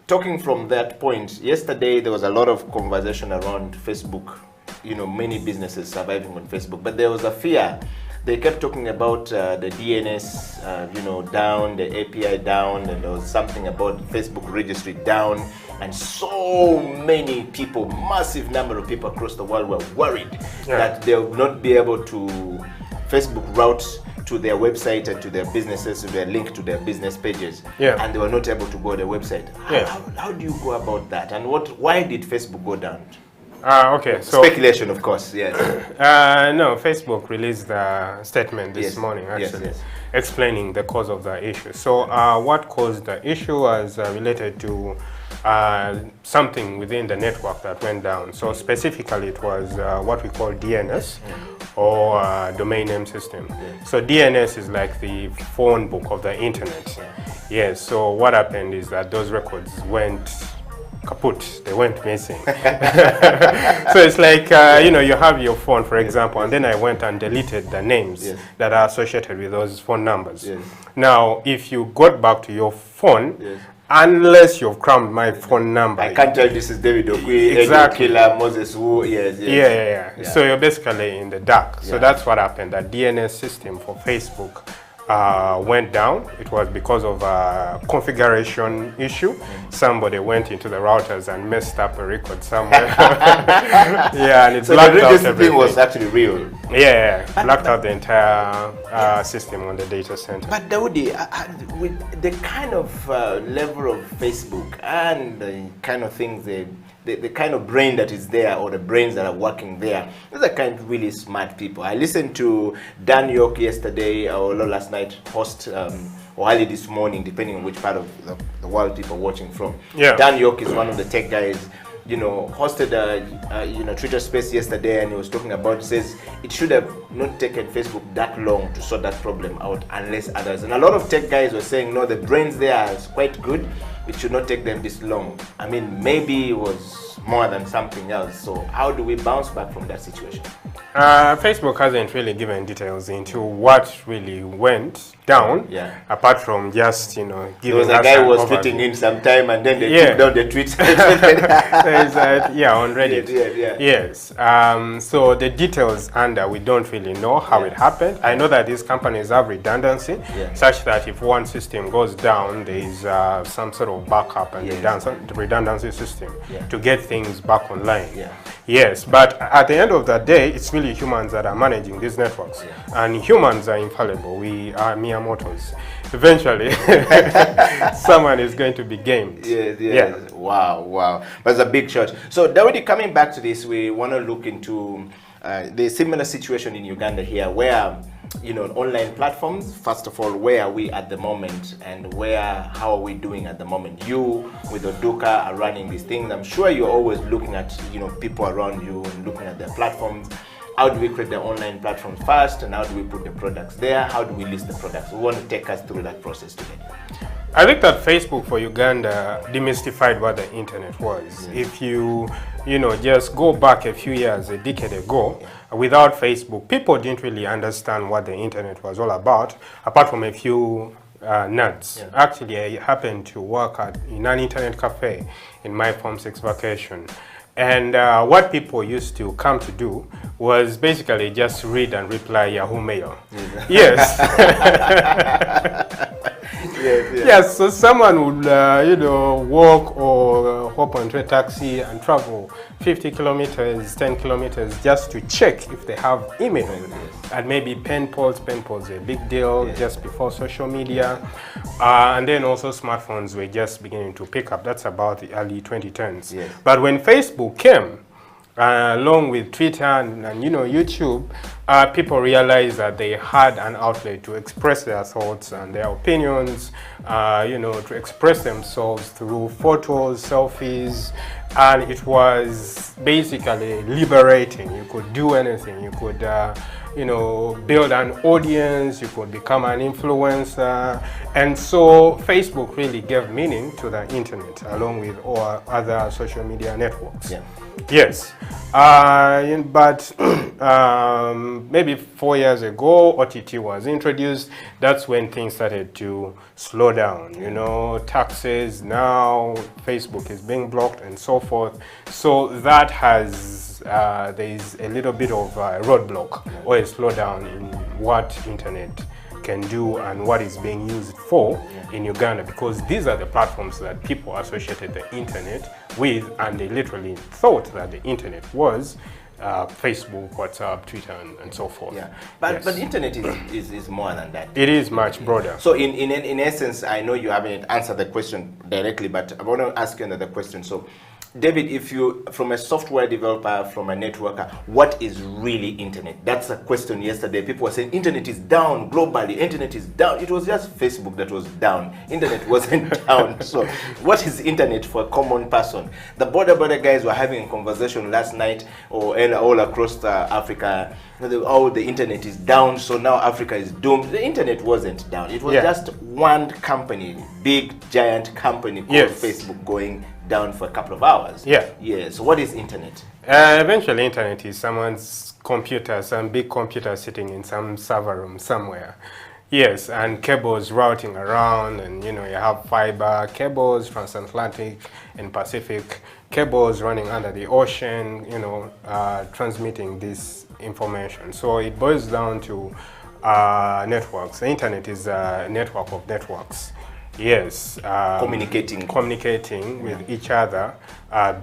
talking from that point, yesterday there was a lot of conversation around Facebook. Many businesses surviving on Facebook, but there was a fear they kept talking about the DNS, down, the API down, and there was something about Facebook registry down, and so many people, massive number of people across the world were worried that they would not be able to Facebook route to their website and to their businesses, to their link to their business pages, and they were not able to go to their website. How do you go about that, and why did Facebook go down? Okay, so speculation, of course. Yes. No, Facebook released a statement this morning, actually, explaining the cause of the issue. So, what caused the issue was related to something within the network that went down. So, specifically, it was what we call DNS, or domain name system. So, DNS is like the phone book of the internet. Yes. So, what happened is that those records went kaput, they went missing. So it's like, you have your phone, for example, and then I went and deleted the names that are associated with those phone numbers. Now, if you got back to your phone, unless you've crammed my phone number, I can't tell you this is David Okila, exactly. Eddie Okila, Moses Wu, So you're basically in the dark. So that's what happened. The DNS system for Facebook went down. It was because of a configuration issue. Somebody went into the routers and messed up a record somewhere. And it so blacked the out everything. Thing was actually real. Blacked out the entire system on the data center. But Daudi, with the kind of level of Facebook and the kind of things the kind of brain that is there, or the brains that are working there, these are kind of really smart people. I listened to Dan York yesterday or last night host, or early this morning, depending on which part of the world people are watching from. Dan York is one of the tech guys, hosted a Twitter space yesterday, and he was talking about, he says it should have not taken Facebook that long to sort that problem out unless others. And a lot of tech guys were saying, no, the brains there are quite good. It should not take them this long. I mean, maybe it was more than something else. So how do we bounce back from that situation? Facebook hasn't really given details into what really went down, apart from just, giving us there was a guy who was tweeting in some time, and then they took down the tweet. On Reddit. Yes. So the details under, we don't really know how it happened. I know that these companies have redundancy, such that if one system goes down, there is some sort of backup and redundancy system to get things back online. Yes, but at the end of the day, it's really humans that are managing these networks, and humans are infallible. We are mere mortals. Eventually, someone is going to be gamed. Wow. That's a big shot. So, Daudi, coming back to this, we want to look into the similar situation in Uganda here, where online platforms, first of all, where are we at the moment, and how are we doing at the moment? You with Oduka are running these things. I'm sure you're always looking at people around you and looking at their platforms. How do we create the online platforms first, and how do we put the products there? How do we list the products? We want to take us through that process today. I think that Facebook for Uganda demystified what the internet was. If you just go back a few years, a decade ago, without Facebook, people didn't really understand what the internet was all about, apart from a few nerds. Actually, I happened to work in an internet cafe in my Form 6 vacation. And what people used to come to do was basically just read and reply Yahoo Mail. Yes. Yes, so someone would, walk or hop onto a taxi and travel 50 kilometers, 10 kilometers just to check if they have email. And maybe pen pals are a big deal just before social media. And then also smartphones were just beginning to pick up. That's about the early 2010s. But when Facebook came, along with Twitter and YouTube, people realized that they had an outlet to express their thoughts and their opinions, to express themselves through photos, selfies, and it was basically liberating. You could do anything. You could, build an audience. You could become an influencer, and so Facebook really gave meaning to the internet, along with all other social media networks. Yes, but maybe 4 years ago, OTT was introduced. That's when things started to slow down. Taxes, now Facebook is being blocked and so forth. So that has, there is a little bit of a roadblock or a slowdown in what internet can do and what it's being used for in Uganda, because these are the platforms that people associated the internet with, and they literally thought that the internet was Facebook, WhatsApp, Twitter, and so forth. Yeah, but internet is more than that. It is much broader. So in essence, I know you haven't answered the question directly, but I want to ask you another question. So, David, if you, from a software developer, from a networker, what is really internet? That's a question yesterday. People were saying internet is down globally. Internet is down. It was just Facebook that was down. Internet wasn't down. So what is internet for a common person? The border guys were having a conversation last night or all across Africa. Oh, the internet is down, so now Africa is doomed. The internet wasn't down. It was just one company, big, giant company called Facebook going down for a couple of hours. So what is internet? Eventually, internet is someone's computer, some big computer sitting in some server room somewhere. Yes, and cables routing around, and you have fiber cables, transatlantic and Pacific cables running under the ocean, transmitting this information. So it boils down to networks. The internet is a network of networks. Yes, communicating with each other,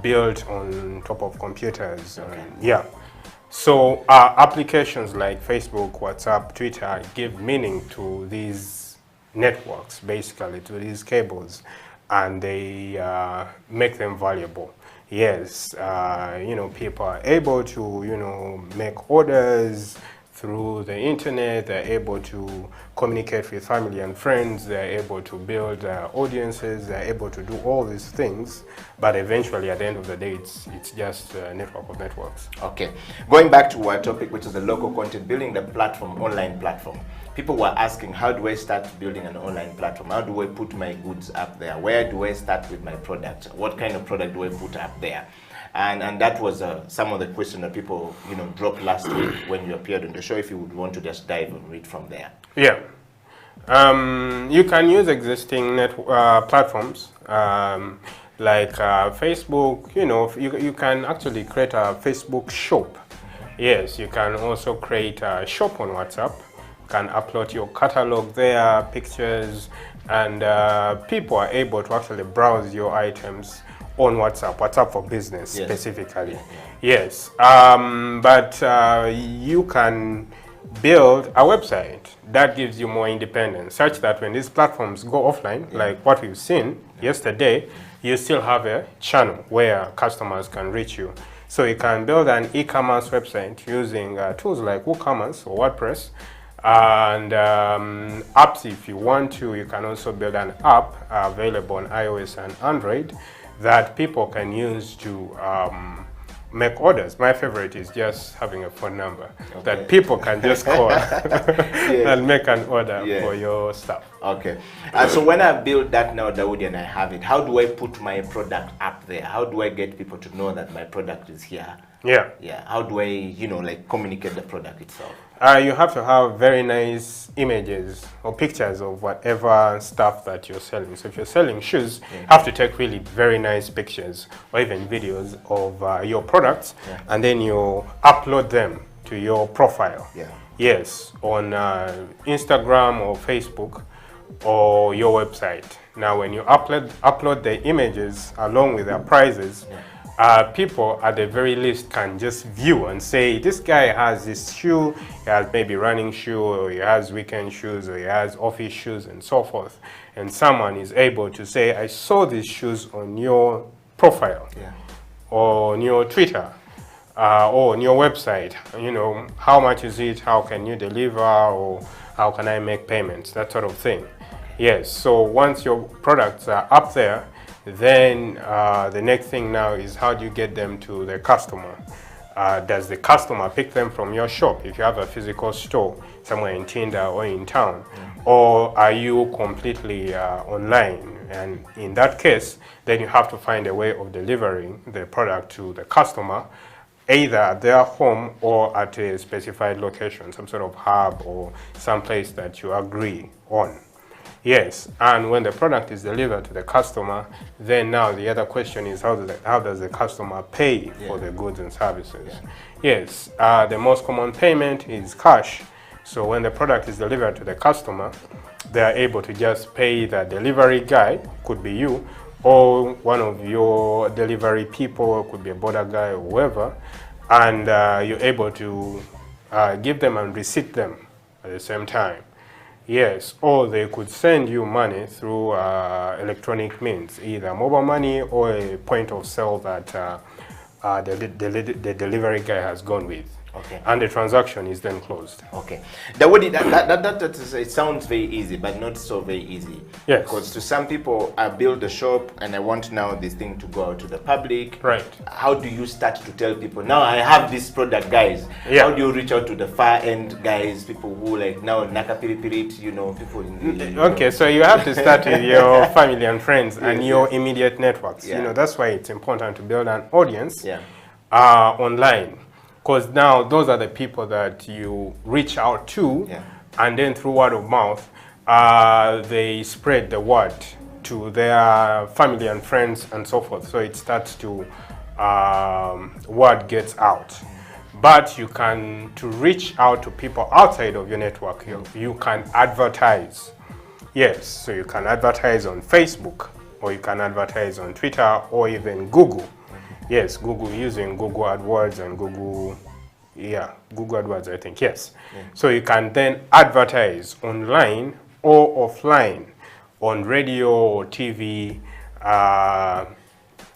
built on top of computers. So applications like Facebook, WhatsApp, Twitter give meaning to these networks, basically to these cables, and they make them valuable. Yes, people are able to make orders through the internet. They're able to communicate with family and friends. They're able to build audiences. They're able to do all these things. But eventually, at the end of the day, it's just a network of networks. Okay. Going back to our topic, which is the local content, building the platform, online platform. People were asking, how do I start building an online platform? How do I put my goods up there? Where do I start with my product? What kind of product do I put up there? And that was some of the questions that people dropped last week when you appeared on the show. If you would want to just dive and read from there. Yeah, you can use existing platforms like Facebook. You can actually create a Facebook shop. Yes, you can also create a shop on WhatsApp. You can upload your catalog there, pictures, and people are able to actually browse your items on WhatsApp for business specifically. Yes, but you can build a website that gives you more independence, such that when these platforms go offline, like what we've seen yesterday, you still have a channel where customers can reach you. So you can build an e-commerce website using tools like WooCommerce or WordPress, and apps if you want to. You can also build an app available on iOS and Android that people can use to make orders. My favorite is just having a phone number that people can just call and make an order for your stuff. Okay. So when I build that now, Dawoodi, and I have it, how do I put my product up there? How do I get people to know that my product is here? How do I, communicate the product itself? You have to have very nice images or pictures of whatever stuff that you're selling. So if you're selling shoes, you have to take really very nice pictures or even videos of your products, and then you upload them to your profile. Yes, on Instagram or Facebook or your website. Now when you upload the images along with their prices, people at the very least can just view and say, this guy has this shoe, he has maybe running shoe, or he has weekend shoes, or he has office shoes, and so forth. And someone is able to say, I saw these shoes on your profile, or on your Twitter, or on your website. How much is it? How can you deliver? Or how can I make payments? That sort of thing. Yes, so once your products are up there, then the next thing now is how do you get them to the customer? Does the customer pick them from your shop if you have a physical store somewhere in Tinda or in town? Or are you completely online? And in that case, then you have to find a way of delivering the product to the customer, either at their home or at a specified location, some sort of hub or some place that you agree on. Yes, and when the product is delivered to the customer, then now the other question is how does the customer pay for the goods and services? Yes, the most common payment is cash. So when the product is delivered to the customer, they are able to just pay the delivery guy, could be you, or one of your delivery people, could be a border guy or whoever, and you're able to give them and receipt them at the same time. Yes, or they could send you money through electronic means, either mobile money or a point of sale that the delivery guy has gone with. Okay. And the transaction is then closed. Okay. It sounds very easy, but not so very easy. Yes. Because to some people, I build a shop and I want now this thing to go out to the public. Right. How do you start to tell people, now I have this product, guys? Yeah. How do you reach out to the far end guys, people who like now Nakapiripirit, you know, people in the... Okay, so you have to start with your family and friends and your immediate networks. Yeah. You know, that's why it's important to build an audience Yeah. online. Because now those are the people that you reach out to, and then through word of mouth, they spread the word to their family and friends and so forth. So it starts to, word gets out. But you can, to reach out to people outside of your network, you can advertise. Yes, so you can advertise on Facebook, or you can advertise on Twitter, or even Google. Yes, Google, using Google AdWords and Google AdWords, I think, yes. Yeah. So you can then advertise online or offline on radio or TV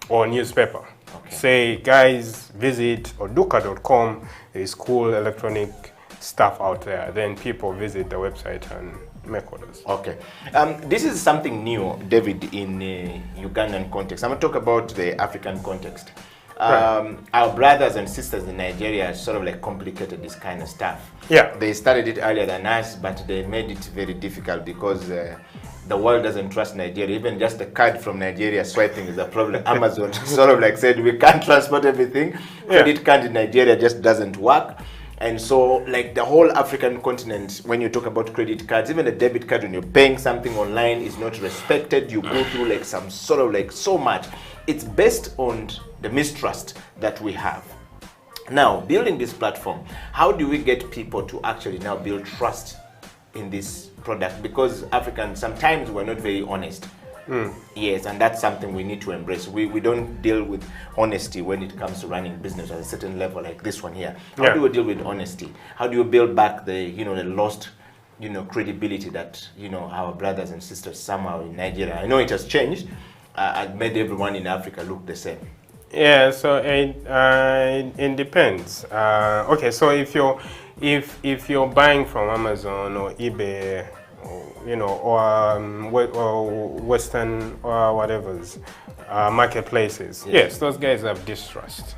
or newspaper. Okay. Say, guys, visit oduka.com. There is cool electronic stuff out there. Then people visit the website and make orders. Okay. This is something new, David, in Ugandan context. I'm going to talk about the African context. Our brothers and sisters in Nigeria sort of like complicated this kind of stuff. Yeah. They started it earlier than us, but they made it very difficult because the world doesn't trust Nigeria. Even just the card from Nigeria swiping is a problem. Amazon sort of like said, we can't transport everything. Credit card in Nigeria just doesn't work. And so, like the whole African continent, when you talk about credit cards, even a debit card, when you're paying something online, is not respected. You go through like some sort of like so much. It's based on the mistrust that we have. Now, building this platform, how do we get people to actually now build trust in this product? Because Africans, sometimes we're not very honest. Yes, and that's something we need to embrace. We don't deal with honesty when it comes to running business at a certain level like this one here. How do we deal with honesty? How do you build back the the lost credibility that our brothers and sisters somehow in Nigeria? I know it has changed. It made everyone in Africa look the same. Yeah, so it depends. Okay, so if you're buying from Amazon or eBay, or Western or whatever's marketplaces, yes, those guys have distrust.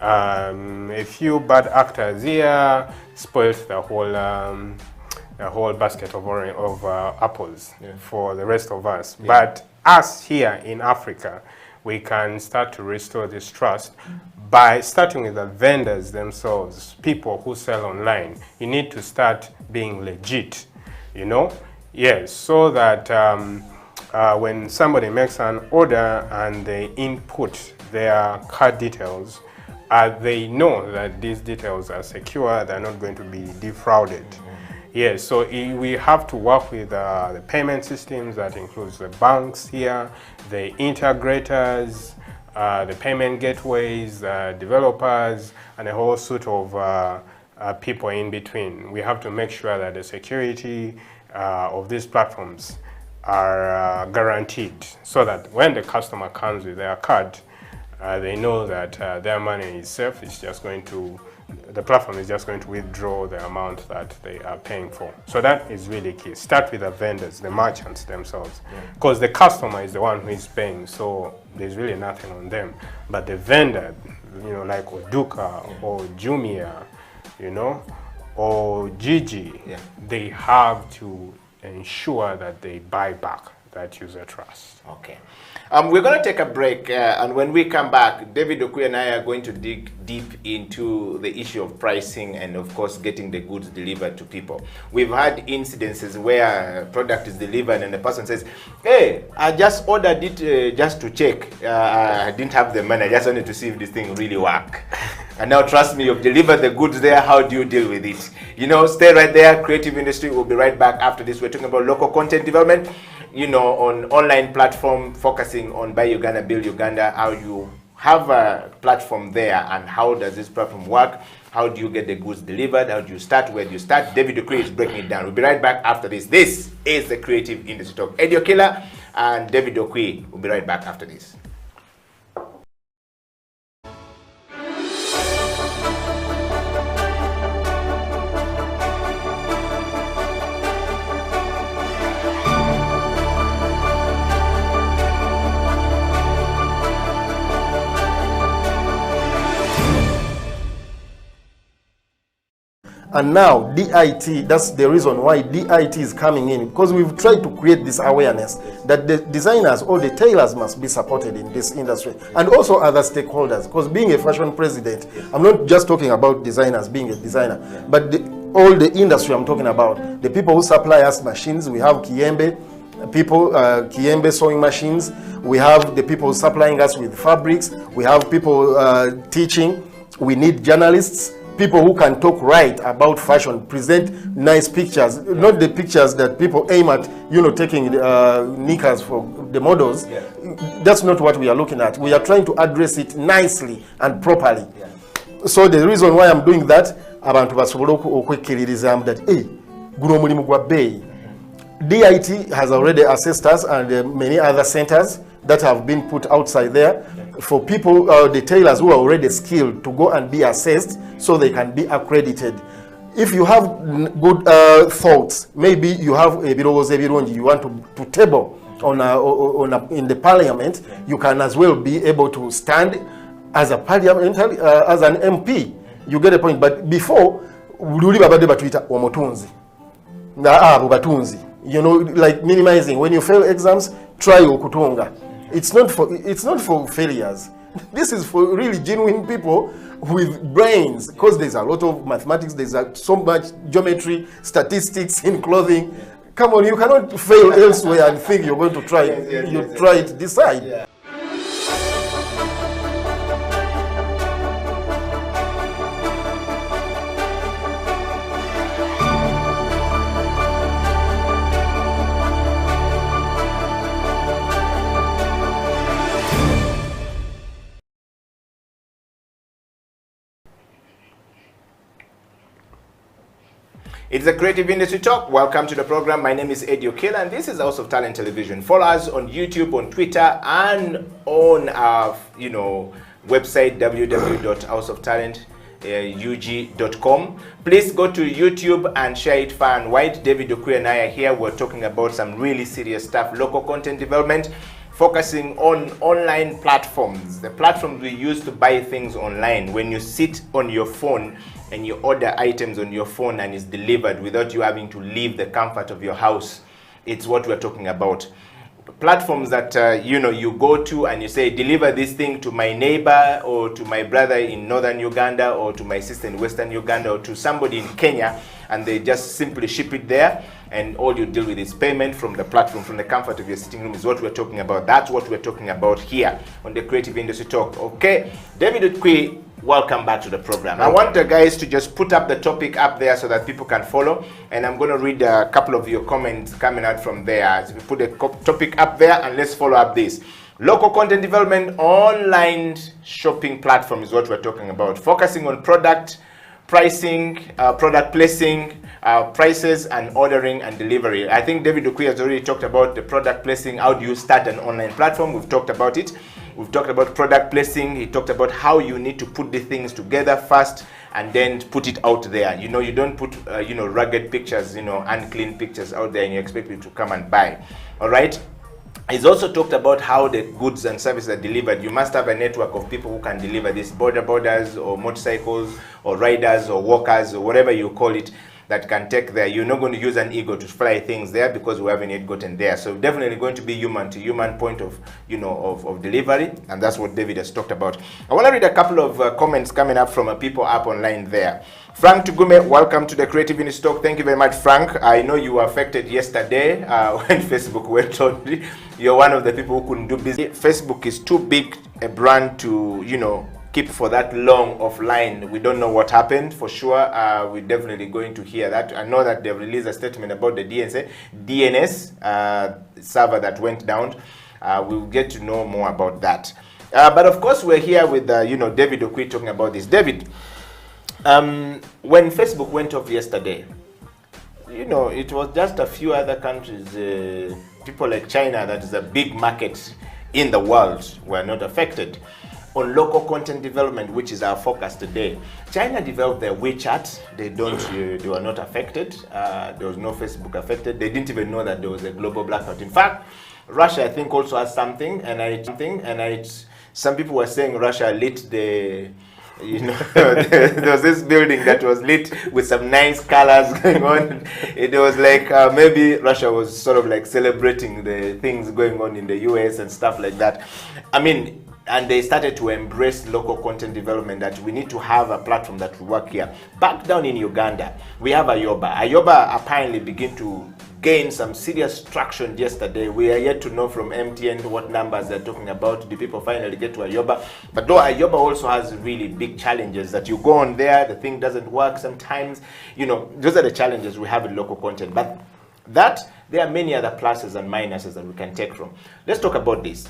A few bad actors here spoiled the whole basket of apples for the rest of us. But us here in Africa, we can start to restore this trust by starting with the vendors themselves, people who sell online. You need to start being legit, Yes, so that when somebody makes an order and they input their card details, they know that these details are secure, they're not going to be defrauded. Yes, so we have to work with the payment systems. That includes the banks here, the integrators, the payment gateways, developers, and a whole suite of people in between. We have to make sure that the security of these platforms are guaranteed, so that when the customer comes with their card, they know that their money is safe. It's just going to, the platform is just going to withdraw the amount that they are paying for. So that is really key. Start with the vendors, the merchants themselves, because the customer is the one who is paying, so there's really nothing on them. But the vendor, like Oduka or Jumia, or Gigi, they have to ensure that they buy back that user trust. Okay. We're going to take a break, and when we come back, David Okila and I are going to dig deep into the issue of pricing and, of course, getting the goods delivered to people. We've had incidences where a product is delivered and the person says, hey, I just ordered it just to check. I didn't have the money. I just wanted to see if this thing really works. And now trust me, you've delivered the goods there. How do you deal with it? You know, stay right there. Creative industry will be right back after this. We're talking about local content development, you know, on online platform, focusing on Buy Uganda, Build Uganda, how you have a platform there and how does this platform work? How do you get the goods delivered? How do you start? Where do you start? David Okila is breaking it down. We'll be right back after this. This is the Creative Industry Talk. Eddie Okila and David Okila will be right back after this. And now DIT, that's the reason why DIT is coming in, because we've tried to create this awareness that the designers or the tailors must be supported in this industry, and also other stakeholders, because being a fashion president, I'm not just talking about designers being a designer, but all the industry I'm talking about, the people who supply us machines. We have Kiembe people, Kiembe sewing machines. We have the people supplying us with fabrics. We have people teaching. We need journalists, people who can talk right about fashion, present nice pictures, not the pictures that people aim at, you know, taking knickers for the models. Yeah. That's not what we are looking at. We are trying to address it nicely and properly. Yeah. So the reason why I'm doing that, abantu basobola okwekiririza that guno mulimu gwa bei. DIT has already assessed us and many other centers that have been put outside there for people, the tailors who are already skilled, to go and be assessed so they can be accredited. If you have good thoughts, maybe you have a birowozo ebirungi you want to table in the parliament, you can as well be able to stand as a parliamentary, as an MP. You get a point. But before, luli babade batuita omutunzi. Bubatunzi. You know, like minimizing. When you fail exams, try okutunga. It's not for failures. This is for really genuine people with brains, because there's a lot of mathematics, there's so much geometry, statistics in clothing. Come on, you cannot fail elsewhere and think you're going to try. You try it this side. Yeah. It's a Creative Industry Talk. Welcome to the program. My name is Eddie Okila and this is House of Talent Television. Follow us on YouTube, on Twitter, and on our website www.houseoftalentug.com. Please go to YouTube and share it far and wide. David Okila and I are here. We're talking about some really serious stuff, local content development, focusing on online platforms, the platforms we use to buy things online. When you sit on your phone and you order items on your phone and it's delivered without you having to leave the comfort of your house, it's what we're talking about. Platforms that you go to and you say, deliver this thing to my neighbor or to my brother in northern Uganda or to my sister in western Uganda or to somebody in Kenya, and they just simply ship it there, and all you deal with is payment from the platform, from the comfort of your sitting room, is what we're talking about. That's what we're talking about here on the Creative Industry Talk. Okay, David Okila, welcome back to the program. I want the guys to just put up the topic up there so that people can follow, and I'm going to read a couple of your comments coming out from there. So we put the topic up there and let's follow up this. Local content development, online shopping platform is what we're talking about. Focusing on product pricing, product placing, prices, and ordering and delivery. I think David Okila has already talked about the product placing. How do you start an online platform? We've talked about it. We've talked about product placing. He talked about how you need to put the things together first and then put it out there. You know, you don't put rugged pictures, unclean pictures out there and you expect people to come and buy. All right. He's also talked about how the goods and services are delivered. You must have a network of people who can deliver this, borders or motorcycles or riders or walkers or whatever you call it, that can take there. You're not going to use an ego to fly things there because we haven't yet gotten there. So definitely going to be human to human point of of delivery, and that's what David has talked about. I want to read a couple of comments coming up from people up online there. Frank Tugume, welcome to the Creative Industry Talk. Thank you very much, Frank. I know you were affected yesterday when Facebook went on. You're one of the people who couldn't do business. Facebook is too big a brand to keep for that long offline. We don't know what happened for sure. We're definitely going to hear that. I know that they've released a statement about the DNS server that went down. We'll get to know more about that. But of course, we're here with David Okila talking about this. David, when Facebook went off yesterday, it was just a few other countries, people like China, that is a big market in the world, were not affected. On local content development, which is our focus today, China developed their WeChat. They were not affected. There was no Facebook affected. They didn't even know that there was a global blackout. In fact, Russia, I think, also has something, some people were saying Russia lit the, there was this building that was lit with some nice colors going on. It was like maybe Russia was sort of like celebrating the things going on in the US and stuff like that. And they started to embrace local content development, that we need to have a platform that will work here. Back down in Uganda, we have Ayoba. Ayoba apparently began to gain some serious traction yesterday. We are yet to know from MTN what numbers they're talking about. Do people finally get to Ayoba? But though Ayoba also has really big challenges, that you go on there, the thing doesn't work sometimes. Those are the challenges we have in local content. But there are many other pluses and minuses that we can take from. Let's talk about this.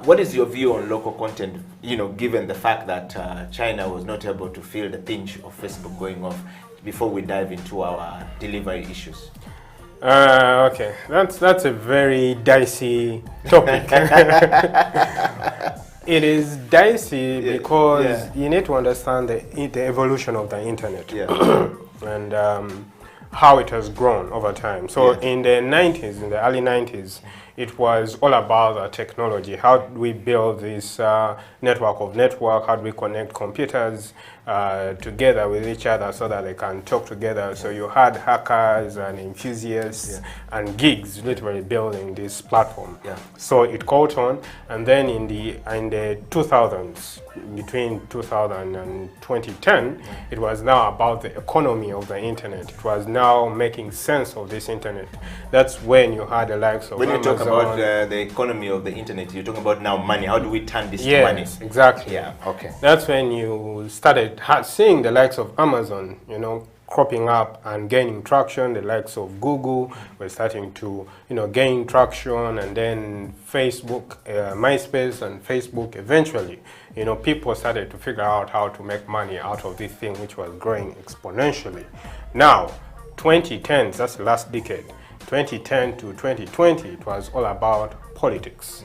What is your view on local content, given the fact that China was not able to feel the pinch of Facebook going off, before we dive into our delivery issues? Okay, that's a very dicey topic. It is dicey because you need to understand the evolution of the internet and how it has grown over time. So in the early 90s, it was all about the technology. How do we build this network of network? How do we connect computers together with each other so that they can talk together? So you had hackers and enthusiasts and geeks literally building this platform. So it caught on, and then in the 2000s, between 2000 and 2010, it was now about the economy of the internet. It was now making sense of this internet. That's when you had the likes of Amazon. Talk about the economy of the internet, you're talking about now money. How do we turn this to money? Yes, exactly. Yeah, okay. That's when you started seeing the likes of Amazon, cropping up and gaining traction. The likes of Google were starting to, gain traction, and then Facebook, MySpace and Facebook eventually, people started to figure out how to make money out of this thing, which was growing exponentially. Now, 2010s, that's the last decade. 2010 to 2020, it was all about politics.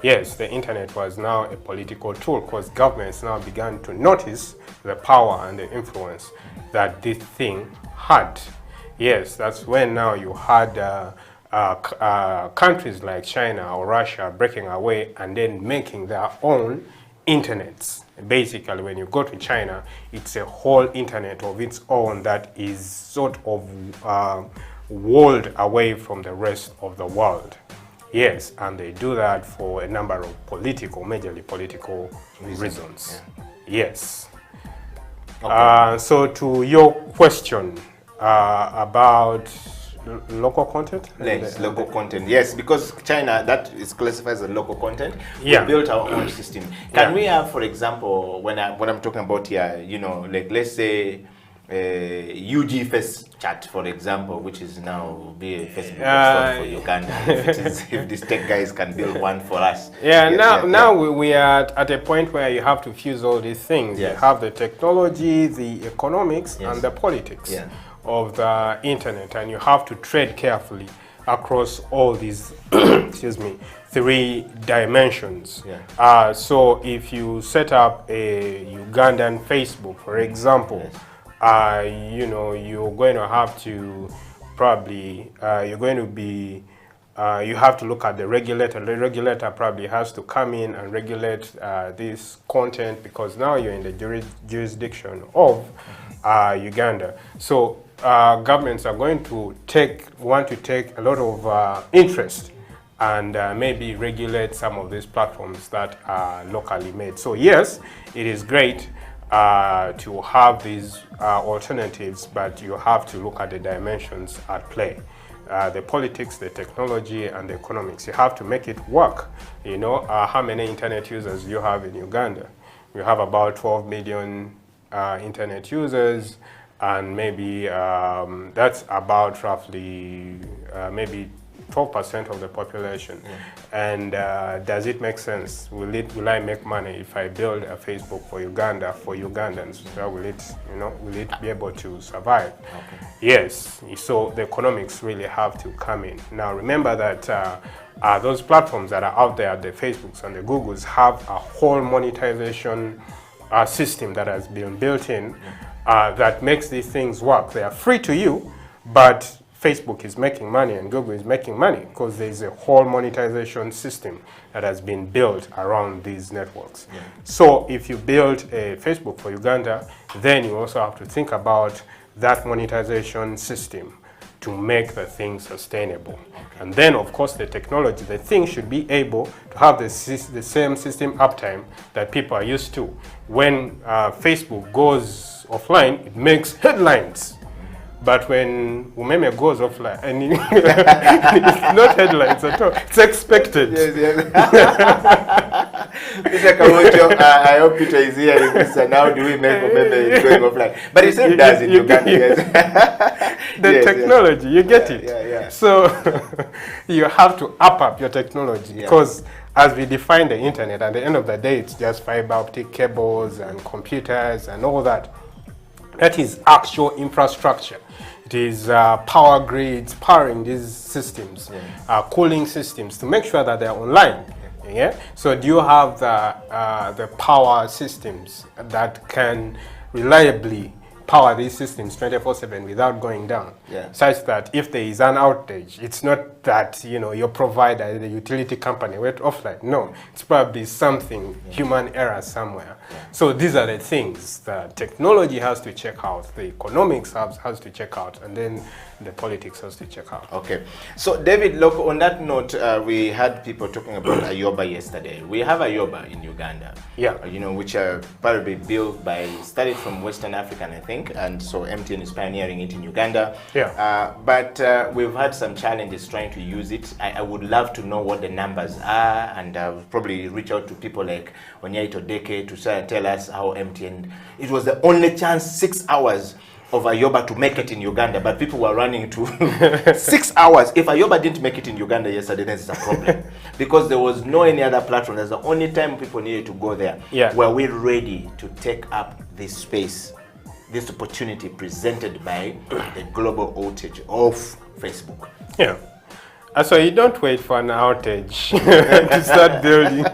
Yes, the internet was now a political tool because governments now began to notice the power and the influence that this thing had. Yes, that's when now you had countries like China or Russia breaking away and then making their own internets. Basically, when you go to China, it's a whole internet of its own that is sort of walled away from the rest of the world. Yes, and they do that for a number of majorly political reasons. Yes. Okay. So to your question about local content? Yes, local content. Yes, because China, that is classified as local content. We built our own system. Can we have, for example, when I'm talking about here, like let's say UG Face Chat, for example, which is now be a Facebook for Uganda. If these tech guys can build one for us. Now we are at a point where you have to fuse all these things. You have the technology, the economics, and the politics of the internet, and you have to tread carefully across all these three dimensions. So if you set up a Ugandan Facebook, for example, you're going to have to probably, you have to look at the regulator. The regulator probably has to come in and regulate this content because now you're in the jurisdiction of Uganda. So governments are going to want to take a lot of interest and maybe regulate some of these platforms that are locally made. So yes, it is great to have these alternatives, but you have to look at the dimensions at play. the politics, the technology, and the economics. You have to make it work. You know, how many internet users do you have in Uganda? You have about 12 million internet users, and maybe that's about roughly maybe 12% of the population. And does it make sense? Will I make money if I build a Facebook for Uganda, for Ugandans? Will it be able to survive? Okay. Yes. So the economics really have to come in. Now remember that those platforms that are out there, the Facebooks and the Googles, have a whole monetization system that has been built in that makes these things work. They are free to you, but Facebook is making money and Google is making money because there is a whole monetization system that has been built around these networks. Yeah. So if you build a Facebook for Uganda, then you also have to think about that monetization system to make the thing sustainable. Okay. And then, of course, the technology, the thing should be able to have the same system uptime that people are used to. When Facebook goes offline, it makes headlines. But when Umeme goes offline, and it's not headlines at all, it's expected. Yes. Mr. Kawojo, I hope Peter is hearing this, and how do we make Umeme going offline? But he still does in Uganda, yes. The technology, you get it. Yeah. So you have to up your technology because as we define the internet, at the end of the day, it's just fiber optic cables and computers and all that. That is actual infrastructure. It is power grids powering these systems, cooling systems to make sure that they're online. Yeah. So do you have the power systems that can reliably power these systems 24/7 without going down, such that if there is an outage, it's not that your provider, the utility company, went offline. No, it's probably something human error somewhere. So these are the things that technology has to check out, the economics has to check out, and then the politics has to check out. Okay. So David, look, on that note, we had people talking about Ayoba yesterday. We have Ayoba in Uganda. Yeah. Which are probably built started from Western African, I think, and so MTN is pioneering it in Uganda. Yeah. But we've had some challenges trying to use it. I would love to know what the numbers are, and I'll probably reach out to people like Onyaito Deke to tell us how MTN, it was the only chance 6 hours of Ayoba to make it in Uganda, but people were running to 6 hours. If Ayoba didn't make it in Uganda yesterday, then it's a problem. Because there was no any other platform. That's the only time people needed to go there. Yeah. Were we ready to take up this space, this opportunity presented by the global outage of Facebook? Yeah. So you don't wait for an outage to start building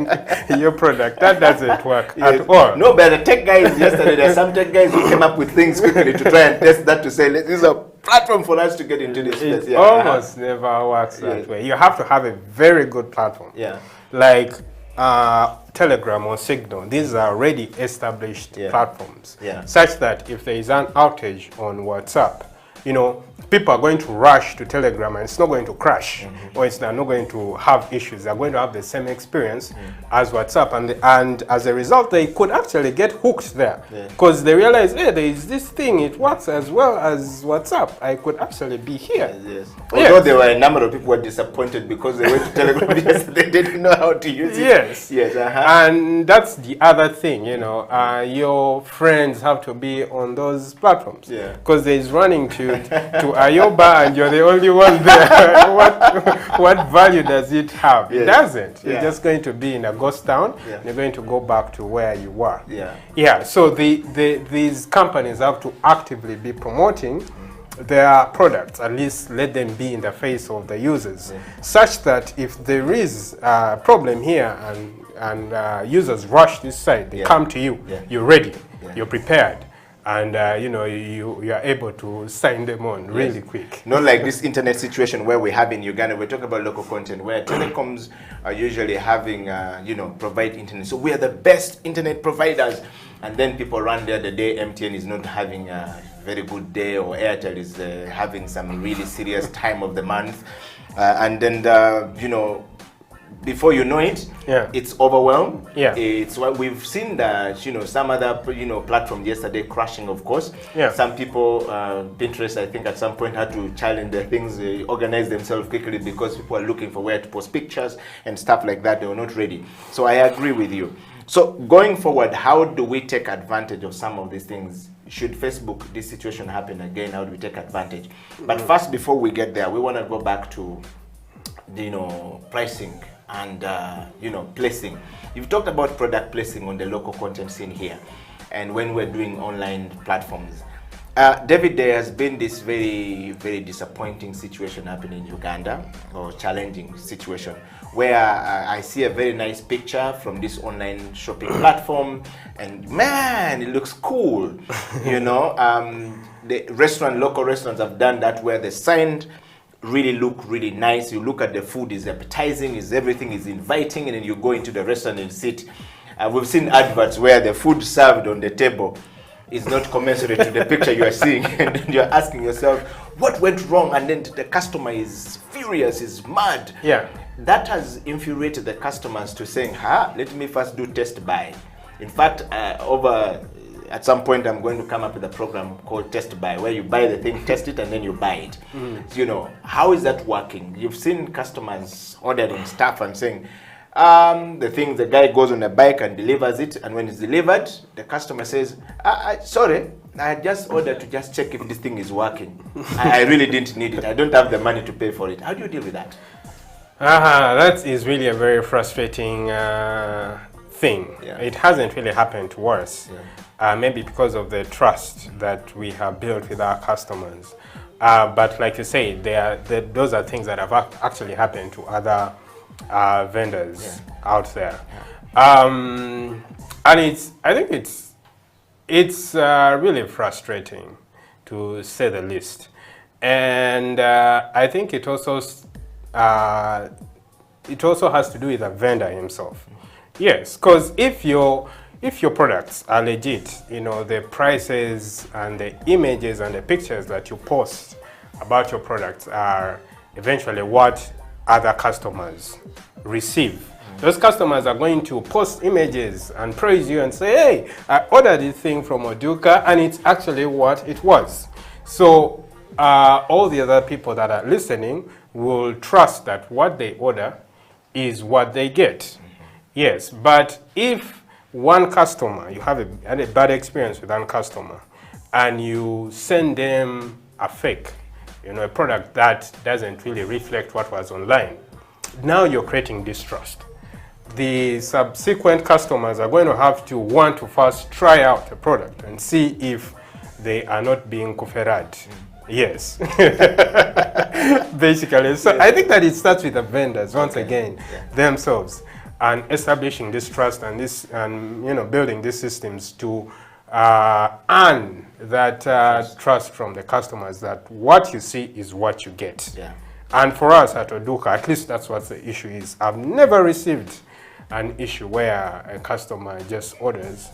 your product. That doesn't work at all. No, but the tech guys yesterday, there are some tech guys who came up with things quickly to try and test that, to say, this is a platform for us to get into this space. It almost never works that way. You have to have a very good platform. Yeah. Like Telegram or Signal. These are already established platforms. Yeah. Such that if there is an outage on WhatsApp, people are going to rush to Telegram and it's not going to crash, or it's not going to have issues. They're going to have the same experience as WhatsApp, and as a result, they could actually get hooked there because they realize, hey, there is this thing, it works as well as WhatsApp. I could actually be here. Although there were a number of people who were disappointed because they went to Telegram because they didn't know how to use it. Yes. And that's the other thing, your friends have to be on those platforms because there is running to Ayoba and you're the only one there. What value does it have? It doesn't. You're just going to be in a ghost town. You're going to go back to where you were. So these companies have to actively be promoting their products, at least let them be in the face of the users, such that if there is a problem here and users rush this site, they come to you, you're ready, you're prepared. And you are able to sign them on really quick. Not like this internet situation where we have in Uganda. We're talking about local content where telecoms are usually having, provide internet. So we are the best internet providers. And then people run there the day MTN is not having a very good day, or Airtel is having some really serious time of the month. And then, before you know it, it's overwhelmed. Yeah. It's what we've seen that, some other, platforms yesterday crashing, of course. Yeah. Some people, Pinterest, I think at some point had to challenge their things, organize themselves quickly because people are looking for where to post pictures and stuff like that. They were not ready. So I agree with you. So going forward, how do we take advantage of some of these things? Should Facebook, this situation happen again, how do we take advantage? But first, before we get there, we want to go back to, pricing and, placing. You've talked about product placing on the local content scene here. And when we're doing online platforms. David, there has been this very, very disappointing situation happening in Uganda, or challenging situation, where I see a very nice picture from this online shopping platform, and man, it looks cool. The local restaurants have done that, where the sign really look really nice. You look at the food, is appetizing, is everything is inviting, and then you go into the restaurant and sit. We've seen adverts where the food served on the table is not commensurate to the picture you are seeing, and you're asking yourself, what went wrong? And then the customer is furious, is mad. Yeah. That has infuriated the customers to saying, let me first do test buy. In fact, at some point, I'm going to come up with a program called Test Buy, where you buy the thing, test it, and then you buy it. How is that working? You've seen customers ordering stuff and saying, the guy goes on a bike and delivers it, and when it's delivered, the customer says, sorry, I just ordered to just check if this thing is working. I really didn't need it. I don't have the money to pay for it. How do you deal with that? That is really a very frustrating thing. Yeah. It hasn't really happened to us. Yeah. Maybe because of the trust that we have built with our customers. But like you say, those are things that have actually happened to other vendors out there. And I think it's really frustrating, to say the least. And I think it also has to do with the vendor himself. Yes, because if your products are legit, the prices and the images and the pictures that you post about your products are eventually what other customers receive. Those customers are going to post images and praise you and say, hey, I ordered this thing from Oduka and it's actually what it was. So all the other people that are listening will trust that what they order is what they get. Yes, but if one customer, you have a bad experience with one customer, and you send them a fake, a product that doesn't really reflect what was online, now you're creating distrust. The subsequent customers are going to have to want to first try out the product and see if they are not being kuferad. Yes. Basically. So I think that it starts with the vendors, once again, themselves, and establishing this trust and building these systems to earn that trust from the customers, that what you see is what you get. Yeah. And for us at Oduka, at least that's what the issue is. I've never received an issue where a customer just orders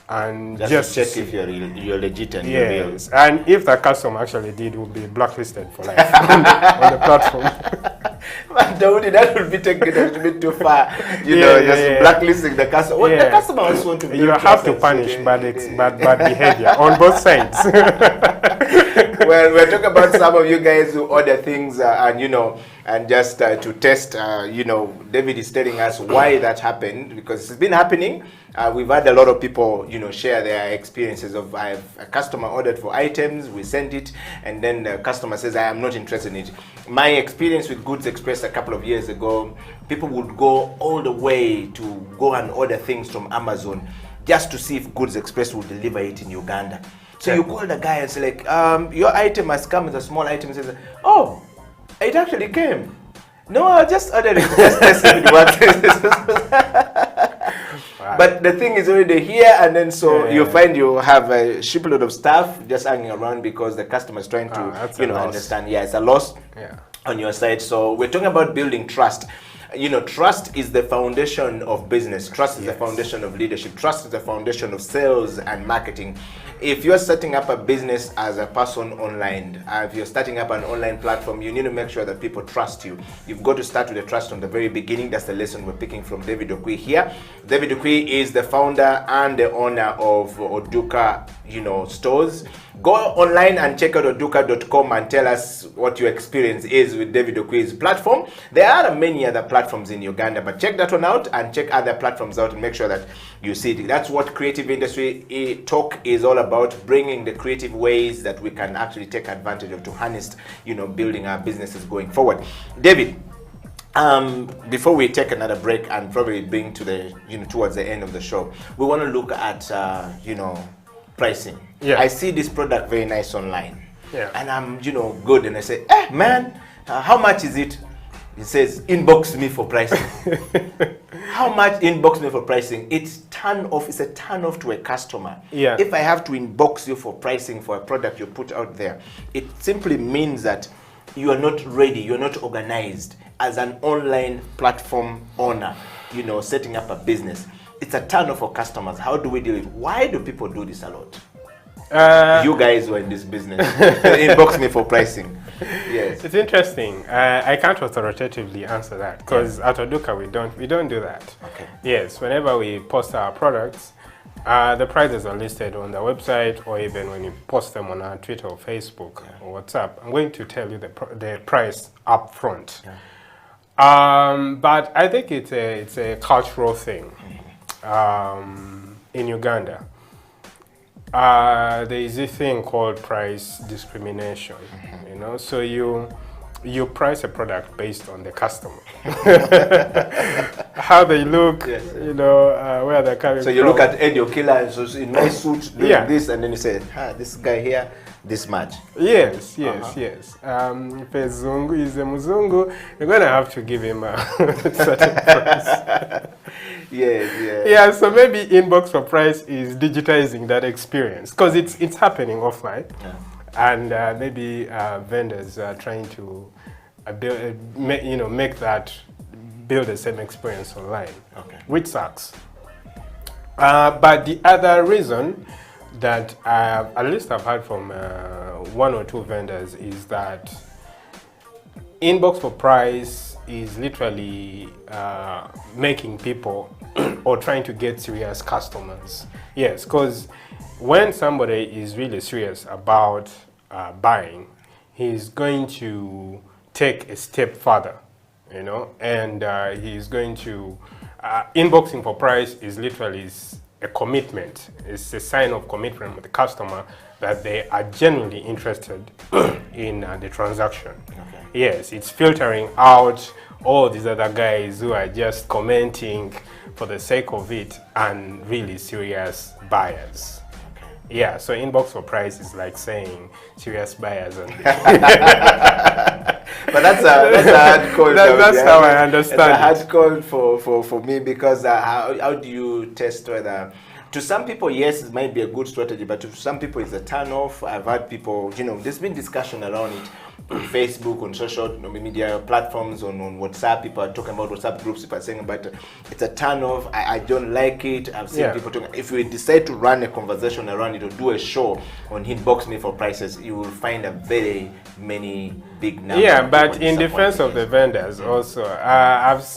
and just check if you're legit and you're real. Yes, and if the customer actually did, will be blacklisted for life on the platform. But that would be taken a little bit too far. Just blacklisting the customer. Well, the customer also want to be. You have to punish bad behavior on both sides. Well, we're talking about some of you guys who order things and just to test. David is telling us why that happened, because it's been happening. We've had a lot of people, share their experiences of a customer ordered for items, we sent it, and then the customer says, I am not interested in it. My experience with Goods Express a couple of years ago, people would go all the way to go and order things from Amazon just to see if Goods Express will deliver it in Uganda. So you call the guy and say, like, your item has come as a small item. He says, oh, it actually came. No, I just ordered it. Just testing it works. But the thing is already here, and then you find you have a shipload of stuff just hanging around because the customer is trying to understand. Yeah, it's a loss on your side. So we're talking about building trust. you know, trust is the foundation of business. Trust is the foundation of leadership. Trust is the foundation of sales and marketing. If you're setting up a business as a person online, if you're starting up an online platform, you need to make sure that people trust you. You've got to start with the trust from the very beginning. That's the lesson we're picking from David Okwi here. David Okwi is the founder and the owner of Oduka, you know, stores. Go online and check out oduka.com and tell us what your experience is with David Okwi's platform. There are many other platforms in Uganda, but check that one out and check other platforms out and make sure that you see it. That's what Creative Industry Talk is all about, bringing the creative ways that we can actually take advantage of to harness, you know, building our businesses going forward. David, before we take another break and probably bring to the, you know, towards the end of the show, we want to look at, you know, pricing. Yeah. I see this product very nice online. Yeah. And I'm, you know, good. And I say, man, how much is it? It says, inbox me for pricing. How much inbox me for pricing? It's a turn off to a customer. Yeah. If I have to inbox you for pricing for a product you put out there, it simply means that you are not ready, you're not organized as an online platform owner, you know, setting up a business. It's a turn off for customers. How do we deal with it? Why do people do this a lot? You guys were in this business. Inbox me for pricing. Yes. It's interesting. I can't authoritatively answer that because at Oduka we don't do that. Okay. Yes, whenever we post our products, the prices are listed on the website, or even when you post them on our Twitter or Facebook or WhatsApp. I'm going to tell you the price up front. But I think it's a cultural thing in Uganda. There is a thing called price discrimination, you know, so you price a product based on the customer. How they look, you know, where they're coming from. So you look at Eddie Okila so in my suit doing this, and then you say, this guy here, this much. Yes. If a Zungu is a Muzungu, you're going to have to give him a certain price. Yeah, so maybe Inbox for Price is digitizing that experience because it's happening offline. And maybe vendors are trying to build the same experience online, which sucks. But the other reason that at least I've heard from one or two vendors is that Inbox for Price is literally making people or trying to get serious customers. Yes, because when somebody is really serious about buying, he's going to take a step further, you know, and he's going to inboxing for price is literally a commitment. It's a sign of commitment with the customer that they are genuinely interested in the transaction. Yes, it's filtering out all these other guys who are just commenting for the sake of it and really serious buyers. Yeah, so inbox for price is like saying serious buyers only. But that's a hard call. That's how I understand it. It's a hard call for me because how do you test whether... To some people, yes, it might be a good strategy, but to some people, it's a turn-off. I've had people, you know, there's been discussion around it on Facebook, on social media platforms, on WhatsApp. People are talking about WhatsApp groups. People are saying about it's a turn-off. I don't like it. I've seen people talking. If we decide to run a conversation around it or do a show on Inbox Me for Prices, you will find a very many big numbers. Yeah, but in defense of the vendors also,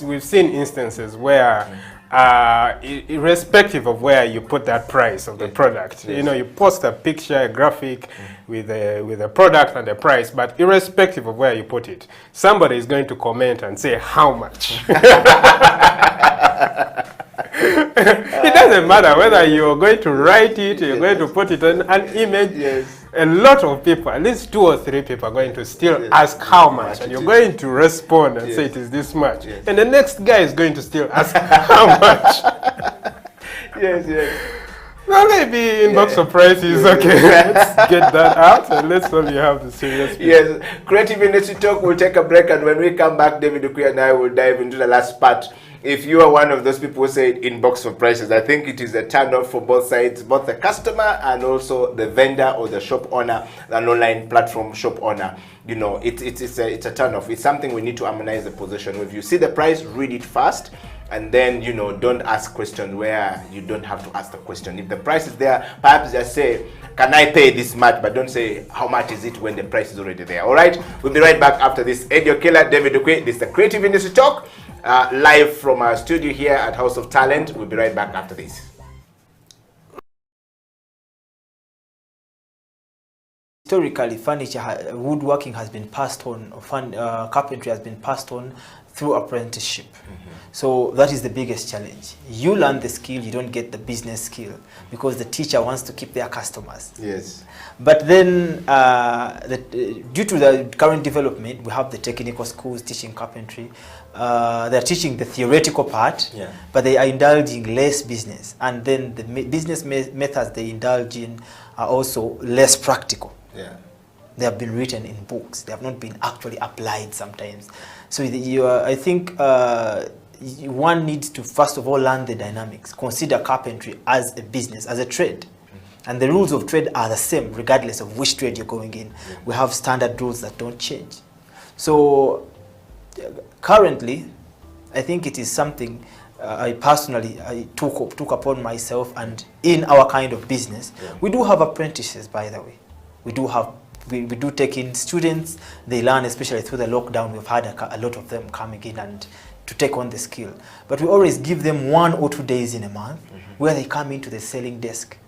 we've seen instances where irrespective of where you put that price of the product, you know, you post a picture, a graphic with a product and the price, but irrespective of where you put it, somebody is going to comment and say how much. It doesn't matter whether you're going to write it, you're going to put it on an image. A lot of people, at least 2 or 3 people, are going to still ask how much, and you're going to respond and say it is this much. And the next guy is going to still ask how much. Well, maybe Inbox for Price is okay. Let's get that out and let's only have the serious people. Yes, Creative Industry Talk will take a break, and when we come back, David Okwi and I will dive into the last part if you are one of those people who say inbox for prices, I think it is a turn off for both sides, both the customer and also the vendor or the shop owner, an online platform shop owner. You know, it's a turn off. It's something we need to harmonize the position. If you see the price, read it fast, and then, you know, don't ask questions where you don't have to ask the question. If the price is there, perhaps just say, can I pay this much? But don't say, how much is it, when the price is already there. All right, we'll be right back after this. Eddie Okila, David Okwe, this is the Creative Industry Talk, live from our studio here at House of Talent. We'll be right back after this. Historically, furniture, woodworking has been passed on, carpentry has been passed on through apprenticeship. So that is the biggest challenge. You learn the skill, you don't get the business skill because the teacher wants to keep their customers. Yes. But then, due to the current development, we have the technical schools teaching carpentry. They're teaching the theoretical part, but they are indulging less business. And then the business methods they indulge in are also less practical. Yeah. They have been written in books. They have not been actually applied sometimes. So I think one needs to first of all learn the dynamics. Consider carpentry as a business, as a trade. And the rules of trade are the same regardless of which trade you're going in. We have standard rules that don't change. So currently, I think it is something I personally took upon myself, and in our kind of business, we do have apprentices, by the way. We do take in students. They learn, especially through the lockdown. We've had a lot of them coming in and to take on the skill. But we always give them 1 or 2 days in a month where they come into the selling desk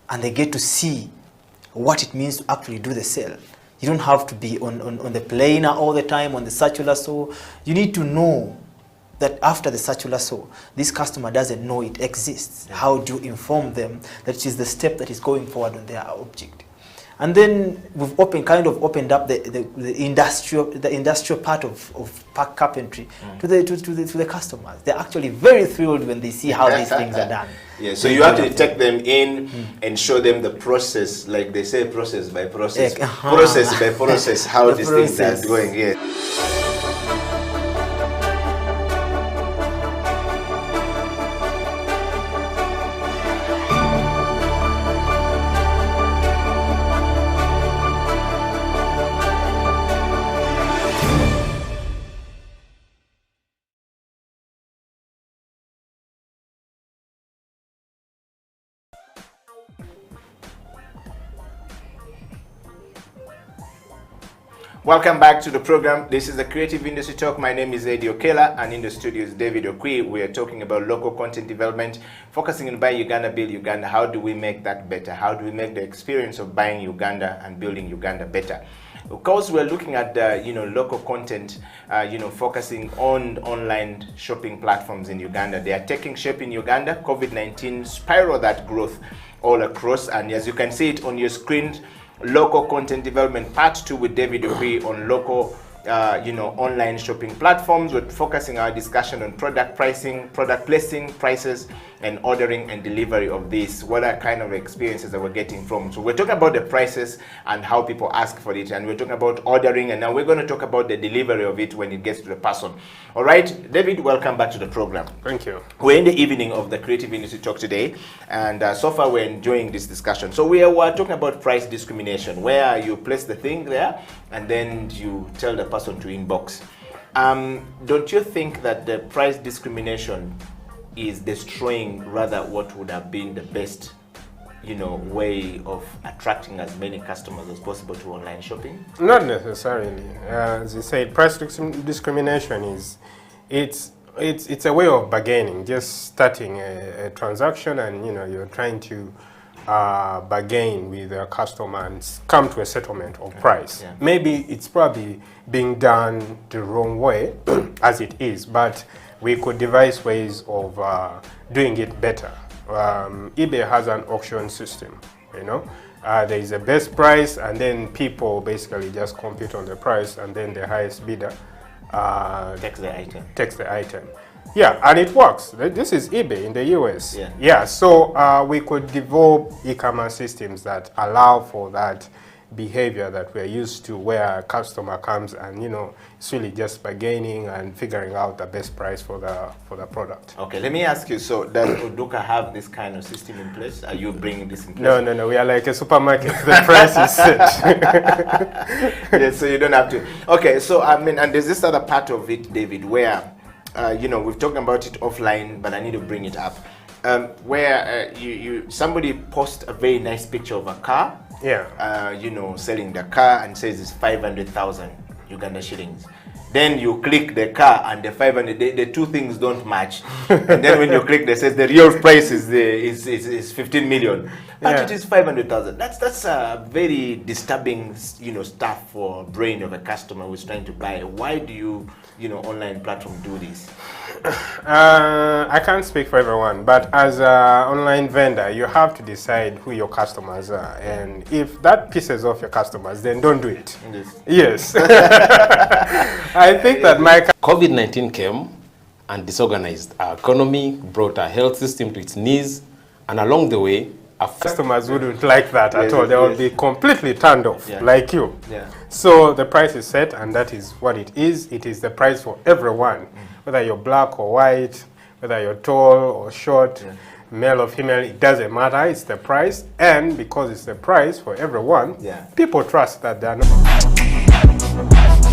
and they get to see what it means to actually do the sale. You don't have to be on the planer all the time, on the circular saw. You need to know that after the circular saw, this customer doesn't know it exists. How do you inform them that it is the step that is going forward on their object? And then we've opened up the industrial part of carpentry to the customers. They're actually very thrilled when they see how these things are done. Yeah, so you actually take them in and show them the process, like they say, process by process, process by process, how these things are going. Yeah. Welcome back to the program. This is the Creative Industry Talk. My name is Eddie Okila, and in the studio is David Okwe. We are talking about local content development, focusing on Buy Uganda, Build Uganda. How do we make that better? How do we make the experience of buying Uganda and building Uganda better? Of course, we're looking at local content, focusing on online shopping platforms in Uganda. They are taking shape in Uganda. COVID-19 spiral that growth all across, and as you can see it on your screen, local content development part 2 with David Okwe on local online shopping platforms. We're focusing our discussion on product pricing, product placing, prices, and ordering and delivery of this. What are kind of experiences that we're getting from? So we're talking about the prices and how people ask for it, and we're talking about ordering, and now we're going to talk about the delivery of it when it gets to the person. All right, David, welcome back to the program. Thank you. We're in the evening of the Creative Industry Talk today, and so far we're enjoying this discussion. So we're talking about price discrimination, where you place the thing there and then you tell the person to inbox. Don't you think that the price discrimination is destroying rather what would have been the best way of attracting as many customers as possible to online shopping? Not necessarily. As you said, price discrimination it's a way of bargaining, just starting a transaction, and you're trying to bargain with a customer and come to a settlement of price. Yeah. Maybe it's probably being done the wrong way as it is, but we could devise ways of doing it better. eBay has an auction system, there is a best price, and then people basically just compete on the price, and then the highest bidder takes the item. Yeah, and it works. This is eBay in the US. Yeah, so we could develop e-commerce systems that allow for that behavior that we're used to, where a customer comes and, you know, it's really just bargaining and figuring out the best price for the product. Okay, let me ask you, so does Oduka have this kind of system in place? Are you bringing this in place? No, we are like a supermarket. The price is set. Yeah, so you don't have to. Okay, so I mean, and there's this other part of it, David, where, you know, we've talked about it offline, but I need to bring it up. Where somebody posts a very nice picture of a car, you know, selling the car, and says it's 500,000 Uganda shillings. Then you click the car and the 500, the two things don't match. And then when you click, they says the real price is 15 million, but it is 500,000. That's a very disturbing, you know, stuff for brain of a customer who's trying to buy. Why do you know, online platform do this? I can't speak for everyone, but as an online vendor, you have to decide who your customers are, and if that pisses off your customers, then don't do it. Yes. I think that COVID-19 came and disorganized our economy, brought our health system to its knees, and along the way, our customers wouldn't like that at all. They would be completely turned off, like you. So the price is set, and that is what it is. It is the price for everyone, whether you're black or white, whether you're tall or short, male or female, it doesn't matter. It's the price, and because it's the price for everyone, people trust that they're not.